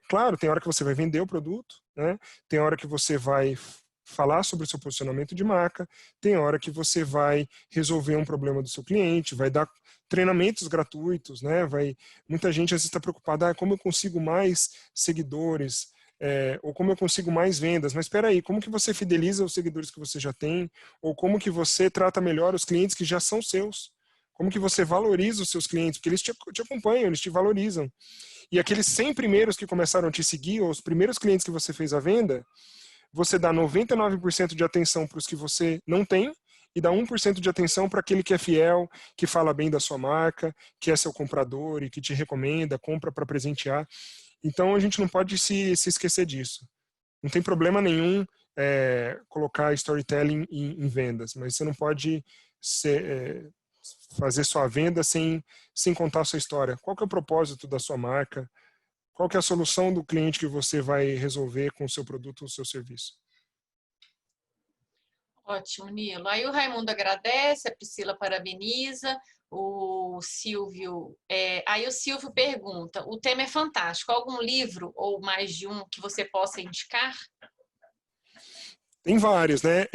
B: Claro, tem hora que você vai vender o produto, né? Tem hora que você vai falar sobre o seu posicionamento de marca, tem hora que você vai resolver um problema do seu cliente, vai dar treinamentos gratuitos, né? Muita gente às vezes está preocupada, como eu consigo mais seguidores, ou como eu consigo mais vendas, mas espera aí, como que você fideliza os seguidores que você já tem, ou como que você trata melhor os clientes que já são seus, como que você valoriza os seus clientes, porque eles te acompanham, eles te valorizam. E aqueles 100 primeiros que começaram a te seguir, ou os primeiros clientes que você fez a venda, você dá 99% de atenção para os que você não tem e dá 1% de atenção para aquele que é fiel, que fala bem da sua marca, que é seu comprador e que te recomenda, compra para presentear. Então, a gente não pode se esquecer disso. Não tem problema nenhum colocar storytelling em vendas, mas você não pode fazer sua venda sem contar a sua história. Qual que é o propósito da sua marca? Qual que é a solução do cliente que você vai resolver com o seu produto ou o seu serviço?
A: Ótimo, Nilo. Aí o Raimundo agradece, a Priscila parabeniza, o Silvio... aí o Silvio pergunta, o tema é fantástico, algum livro ou mais de um que você possa indicar?
B: Tem vários, né?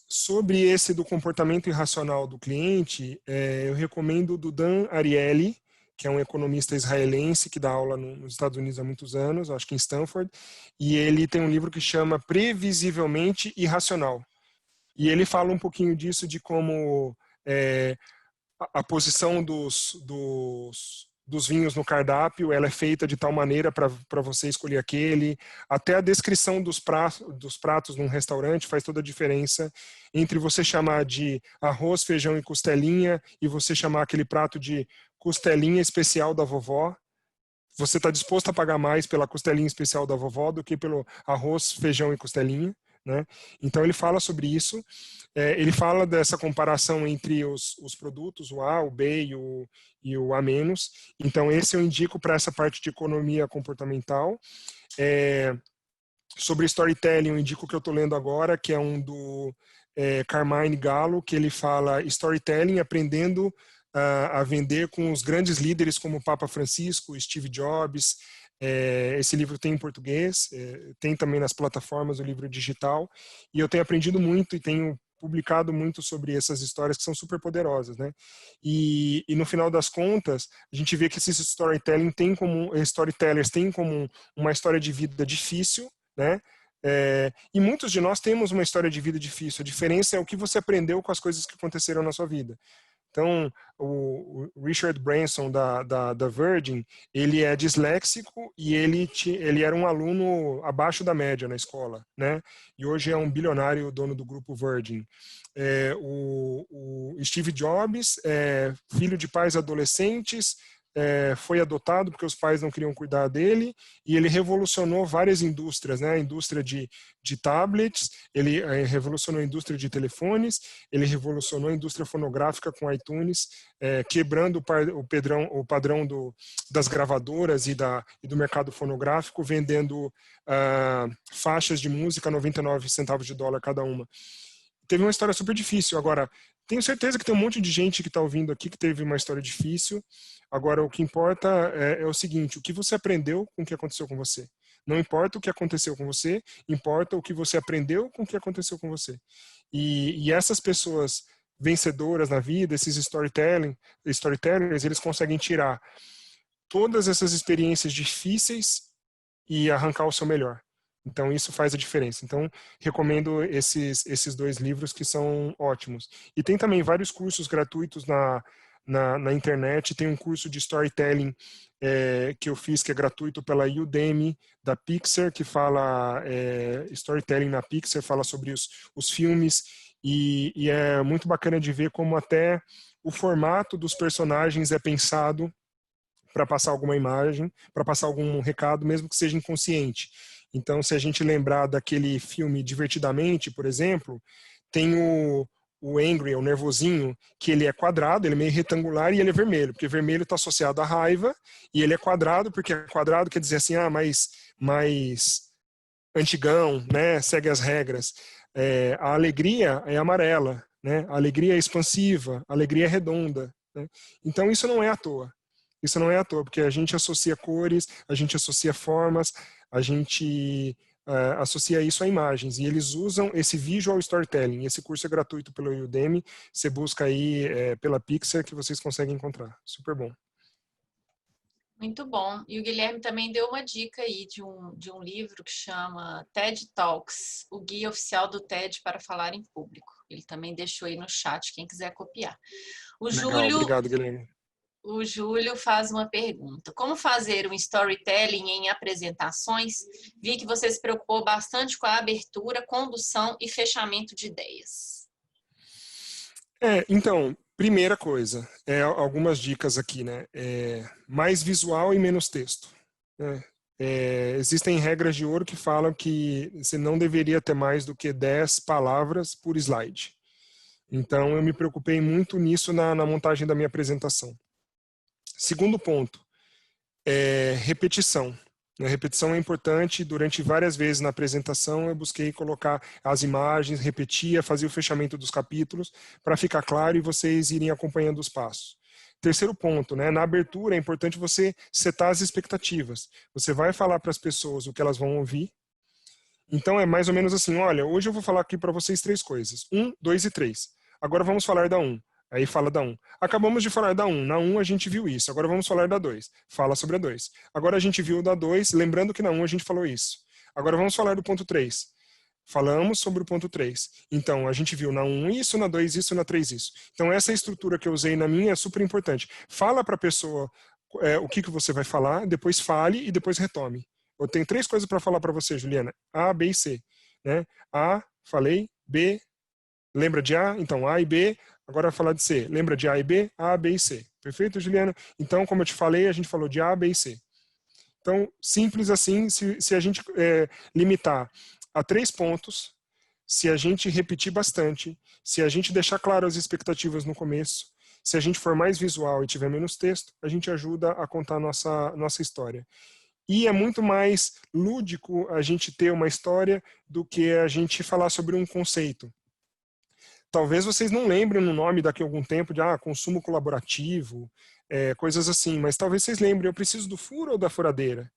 B: Sobre esse do comportamento irracional do cliente, eu recomendo o do Dan Ariely, que é um economista israelense que dá aula nos Estados Unidos há muitos anos, acho que em Stanford, e ele tem um livro que chama Previsivelmente Irracional. E ele fala um pouquinho disso, de como a posição dos vinhos no cardápio, ela é feita de tal maneira para você escolher aquele, até a descrição dos pratos num restaurante faz toda a diferença entre você chamar de arroz, feijão e costelinha e você chamar aquele prato de costelinha especial da vovó. Você está disposto a pagar mais pela costelinha especial da vovó do que pelo arroz, feijão e costelinha, né? Então ele fala sobre isso. Ele fala dessa comparação entre os produtos, o A, o B e o A-. Então esse eu indico para essa parte de economia comportamental. Sobre storytelling, eu indico o que eu estou lendo agora, que é um do Carmine Gallo, que ele fala storytelling aprendendo a vender com os grandes líderes como o Papa Francisco, Steve Jobs. Esse livro tem em português, tem também nas plataformas o livro digital, e eu tenho aprendido muito e tenho publicado muito sobre essas histórias que são super poderosas, né? E no final das contas, a gente vê que esses storytellers têm em comum uma história de vida difícil, né? E muitos de nós temos uma história de vida difícil. A diferença é o que você aprendeu com as coisas que aconteceram na sua vida. Então, o Richard Branson da Virgin, ele é disléxico e ele era um aluno abaixo da média na escola, né? E hoje é um bilionário dono do grupo Virgin. O Steve Jobs, filho de pais adolescentes, foi adotado porque os pais não queriam cuidar dele, e ele revolucionou várias indústrias, né? A indústria de tablets, ele revolucionou a indústria de telefones, ele revolucionou a indústria fonográfica com iTunes, quebrando o padrão das gravadoras e do mercado fonográfico, vendendo faixas de música a 99 centavos de dólar cada uma. Teve uma história super difícil. Agora, tenho certeza que tem um monte de gente que está ouvindo aqui que teve uma história difícil. Agora, o que importa é o seguinte: o que você aprendeu com o que aconteceu com você. Não importa o que aconteceu com você, importa o que você aprendeu com o que aconteceu com você. E essas pessoas vencedoras na vida, esses storytellers, eles conseguem tirar todas essas experiências difíceis e arrancar o seu melhor. Então, isso faz a diferença. Então, recomendo esses dois livros que são ótimos. E tem também vários cursos gratuitos na internet. Tem um curso de storytelling que eu fiz, que é gratuito pela Udemy, da Pixar, que fala storytelling na Pixar, fala sobre os filmes e é muito bacana de ver como até o formato dos personagens é pensado para passar alguma imagem, para passar algum recado, mesmo que seja inconsciente. Então, se a gente lembrar daquele filme Divertidamente, por exemplo, tem o Angry, o nervosinho, que ele é quadrado, ele é meio retangular e ele é vermelho, porque vermelho está associado à raiva, e ele é quadrado, porque quadrado quer dizer assim, mais antigão, né, segue as regras. A alegria é amarela, né, a alegria é expansiva, a alegria é redonda, né? Então, isso não é à toa. Isso não é à toa, porque a gente associa cores, a gente associa formas, a gente associa isso a imagens. E eles usam esse visual storytelling. Esse curso é gratuito pelo Udemy. Você busca aí pela Pixar que vocês conseguem encontrar. Super bom.
A: Muito bom. E o Guilherme também deu uma dica aí de um livro que chama TED Talks, o guia oficial do TED para falar em público. Ele também deixou aí no chat, quem quiser copiar.
B: Legal, obrigado, Guilherme.
A: O Júlio faz uma pergunta. Como fazer um storytelling em apresentações? Vi que você se preocupou bastante com a abertura, condução e fechamento de ideias.
B: Então, primeira coisa, algumas dicas aqui, né? Mais visual e menos texto, né? Existem regras de ouro que falam que você não deveria ter mais do que 10 palavras por slide. Então, eu me preocupei muito nisso na montagem da minha apresentação. Segundo ponto, repetição. A repetição é importante. Durante várias vezes na apresentação eu busquei colocar as imagens, repetia, fazia o fechamento dos capítulos para ficar claro e vocês irem acompanhando os passos. Terceiro ponto, né? Na abertura é importante você setar as expectativas. Você vai falar para as pessoas o que elas vão ouvir. Então é mais ou menos assim, olha, hoje eu vou falar aqui para vocês 3 coisas. 1, 2 e 3. Agora vamos falar da 1. Aí fala da 1. Acabamos de falar da 1. Na 1 a gente viu isso. Agora vamos falar da 2. Fala sobre a 2. Agora a gente viu da 2, lembrando que na 1 a gente falou isso. Agora vamos falar do ponto 3. Falamos sobre o ponto 3. Então, a gente viu na 1 isso, na 2 isso, na 3 isso. Então, essa estrutura que eu usei na minha é super importante. Fala para a pessoa o que você vai falar, depois fale e depois retome. Eu tenho 3 coisas para falar para você, Juliana. A, B e C. Né? A, falei. B, lembra de A? Então, A e B. Agora vai falar de C. Lembra de A e B? A, B e C. Perfeito, Juliana? Então, como eu te falei, a gente falou de A, B e C. Então, simples assim, se a gente limitar a 3 pontos, se a gente repetir bastante, se a gente deixar claro as expectativas no começo, se a gente for mais visual e tiver menos texto, a gente ajuda a contar a nossa história. E é muito mais lúdico a gente ter uma história do que a gente falar sobre um conceito. Talvez vocês não lembrem no nome daqui a algum tempo de consumo colaborativo, coisas assim, mas talvez vocês lembrem, eu preciso do furo ou da furadeira?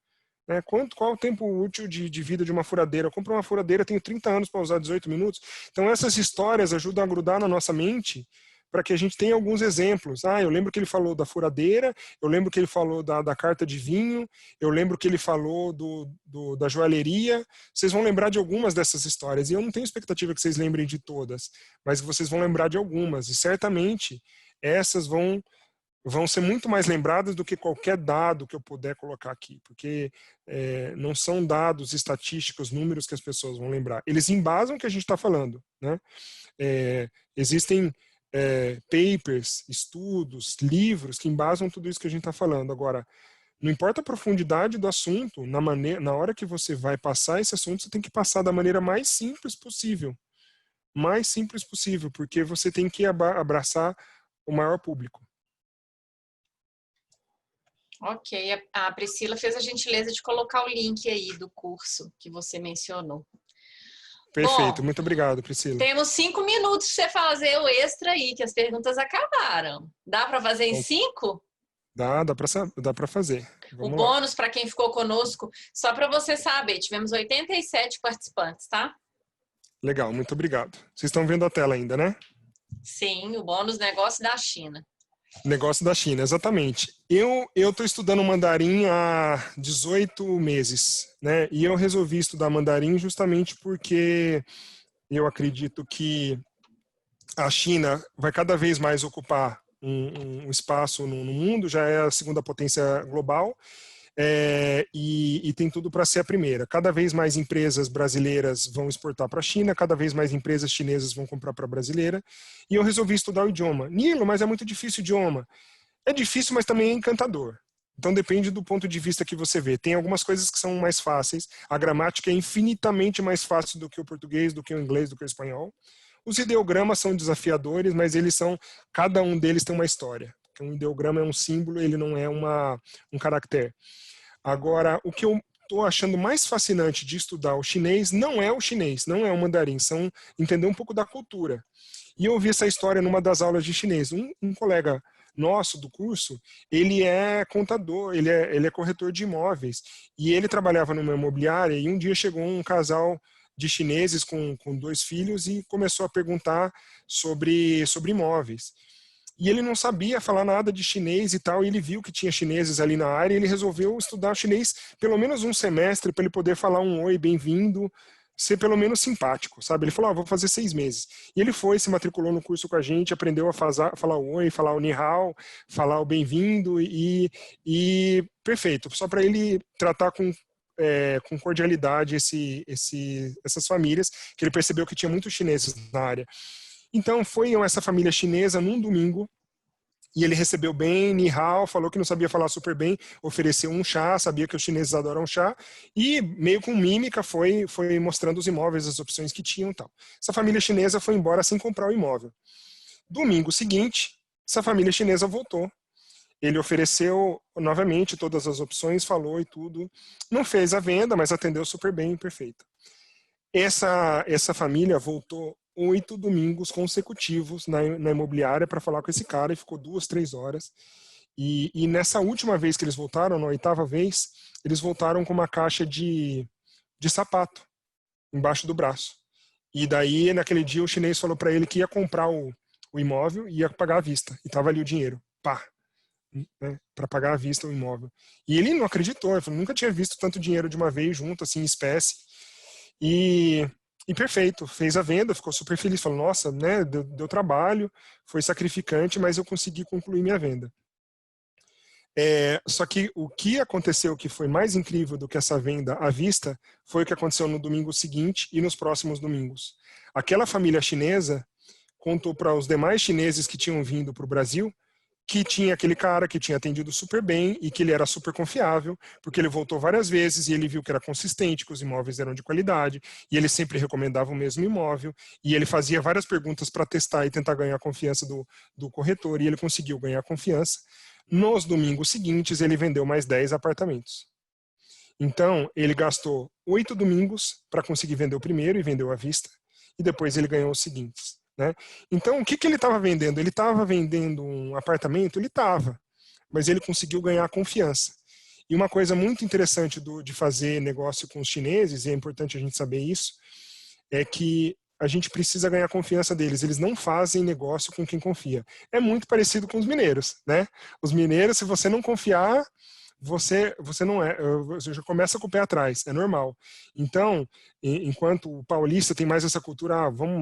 B: Né? Qual o tempo útil de vida de uma furadeira? Eu compro uma furadeira, tenho 30 anos para usar 18 minutos. Então essas histórias ajudam a grudar na nossa mente para que a gente tenha alguns exemplos. Eu lembro que ele falou da furadeira, eu lembro que ele falou da carta de vinho, eu lembro que ele falou da joalheria. Vocês vão lembrar de algumas dessas histórias, e eu não tenho expectativa que vocês lembrem de todas, mas que vocês vão lembrar de algumas, e certamente essas vão ser muito mais lembradas do que qualquer dado que eu puder colocar aqui, porque não são dados estatísticos, números que as pessoas vão lembrar. Eles embasam o que a gente está falando, né? Existem papers, estudos, livros que embasam tudo isso que a gente está falando. Agora, não importa a profundidade do assunto, na hora que você vai passar esse assunto, você tem que passar da maneira mais simples possível. Mais simples possível, porque você tem que abraçar o maior público.
A: Ok, a Priscila fez a gentileza de colocar o link aí do curso que você mencionou.
B: Perfeito,
A: bom,
B: muito obrigado, Priscila.
A: Temos 5 minutos para você fazer o extra aí, que as perguntas acabaram. Dá para fazer em 5?
B: Dá para fazer.
A: O bônus para quem ficou conosco, só para você saber, tivemos 87 participantes, tá?
B: Legal, muito obrigado. Vocês estão vendo a tela ainda, né?
A: Sim, o bônus negócio da China.
B: Negócio da China, exatamente. Eu estou estudando mandarim há 18 meses, né? E eu resolvi estudar mandarim justamente porque eu acredito que a China vai cada vez mais ocupar um espaço no mundo, já é a segunda potência global. e tem tudo para ser a primeira. Cada vez mais empresas brasileiras vão exportar para a China, cada vez mais empresas chinesas vão comprar para a brasileira, e eu resolvi estudar o idioma. Nilo, mas é muito difícil o idioma. É difícil, mas também é encantador. Então depende do ponto de vista que você vê. Tem algumas coisas que são mais fáceis, a gramática é infinitamente mais fácil do que o português, do que o inglês, do que o espanhol. Os ideogramas são desafiadores, mas cada um deles tem uma história. Um ideograma é um símbolo, ele não é um caractere. Agora, o que eu estou achando mais fascinante de estudar o chinês não é o mandarim, são entender um pouco da cultura. E eu ouvi essa história numa das aulas de chinês. Um colega nosso do curso, ele é contador, ele é corretor de imóveis, e ele trabalhava numa imobiliária, e um dia chegou um casal de chineses com 2 filhos e começou a perguntar sobre imóveis. E ele não sabia falar nada de chinês e tal, e ele viu que tinha chineses ali na área, e ele resolveu estudar chinês pelo menos um semestre, para ele poder falar um oi, bem-vindo, ser pelo menos simpático, sabe? Ele falou, vou fazer 6 meses. E ele foi, se matriculou no curso com a gente, aprendeu a falar o oi, falar o ni hao, falar o bem-vindo, e perfeito, só para ele tratar com cordialidade essas famílias, que ele percebeu que tinha muitos chineses na área. Então, foi essa família chinesa num domingo, e ele recebeu bem, ni hao, falou que não sabia falar super bem, ofereceu um chá, sabia que os chineses adoram chá, e meio com mímica foi mostrando os imóveis, as opções que tinham e tal. Essa família chinesa foi embora sem comprar o imóvel. Domingo seguinte, essa família chinesa voltou. Ele ofereceu novamente todas as opções, falou e tudo. Não fez a venda, mas atendeu super bem, perfeito. Essa família voltou 8 domingos consecutivos na imobiliária para falar com esse cara, e ficou 2, 3 horas. E nessa última vez que eles voltaram, na 8ª vez, eles voltaram com uma caixa de sapato embaixo do braço. E daí, naquele dia, o chinês falou para ele que ia comprar o imóvel e ia pagar à vista. E tava ali o dinheiro. Pá! Né, para pagar à vista o imóvel. E ele não acreditou, ele falou, nunca tinha visto tanto dinheiro de uma vez junto, assim, em espécie. E perfeito, fez a venda, ficou super feliz, falou, nossa, né, deu trabalho, foi sacrificante, mas eu consegui concluir minha venda. Só que o que aconteceu que foi mais incrível do que essa venda à vista foi o que aconteceu no domingo seguinte e nos próximos domingos. Aquela família chinesa contou para os demais chineses que tinham vindo para o Brasil que tinha aquele cara que tinha atendido super bem e que ele era super confiável, porque ele voltou várias vezes e ele viu que era consistente, que os imóveis eram de qualidade, e ele sempre recomendava o mesmo imóvel, e ele fazia várias perguntas para testar e tentar ganhar a confiança do corretor, e ele conseguiu ganhar a confiança. Nos domingos seguintes, ele vendeu mais 10 apartamentos. Então, ele gastou 8 domingos para conseguir vender o primeiro e vendeu à vista, e depois ele ganhou os seguintes. Né? Então, o que ele estava vendendo? Ele estava vendendo um apartamento? Ele estava, mas ele conseguiu ganhar a confiança. E uma coisa muito interessante de fazer negócio com os chineses, e é importante a gente saber isso, é que a gente precisa ganhar a confiança deles. Eles não fazem negócio com quem confia. É muito parecido com os mineiros, né? Os mineiros, se você não confiar, você já começa com o pé atrás, é normal. Então, enquanto o paulista tem mais essa cultura, vamos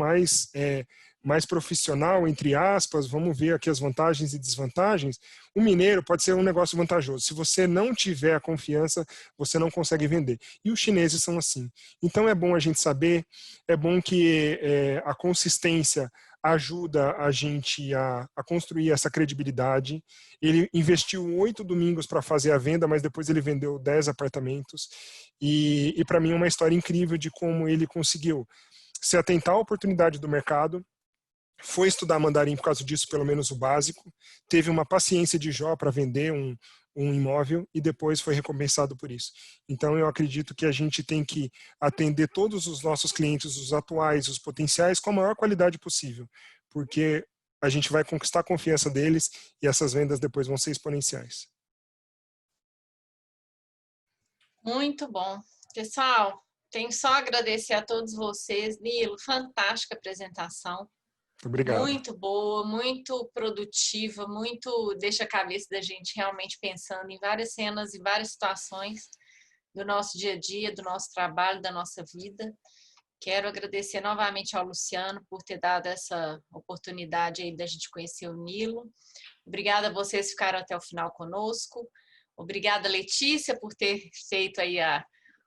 B: mais profissional, entre aspas, vamos ver aqui as vantagens e desvantagens, o mineiro pode ser um negócio vantajoso. Se você não tiver a confiança, você não consegue vender. E os chineses são assim. Então é bom a gente saber, é bom que a consistência ajuda a gente a construir essa credibilidade. Ele investiu 8 domingos para fazer a venda, mas depois ele vendeu 10 apartamentos. E para mim é uma história incrível de como ele conseguiu se atentar à oportunidade do mercado, foi estudar mandarim por causa disso, pelo menos o básico, teve uma paciência de Jó para vender um imóvel e depois foi recompensado por isso. Então eu acredito que a gente tem que atender todos os nossos clientes, os atuais, os potenciais, com a maior qualidade possível, porque a gente vai conquistar a confiança deles e essas vendas depois vão ser exponenciais.
A: Muito bom. Pessoal, tenho só a agradecer a todos vocês. Nilo, fantástica apresentação.
B: Obrigado.
A: Muito boa, muito produtiva, muito deixa a cabeça da gente realmente pensando em várias cenas e várias situações do nosso dia a dia, do nosso trabalho, da nossa vida. Quero agradecer novamente ao Luciano por ter dado essa oportunidade aí da gente conhecer o Nilo. Obrigada a vocês que ficaram até o final conosco. Obrigada, Letícia, por ter feito aí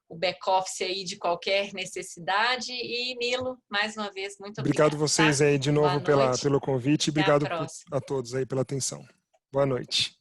A: o back-office aí de qualquer necessidade. E, Nilo, mais uma vez, muito obrigada.
B: Obrigado vocês
A: tá?
B: aí de novo
A: Boa noite.
B: pelo convite.
A: Até a
B: Obrigado
A: próxima.
B: a todos aí pela atenção. Boa noite.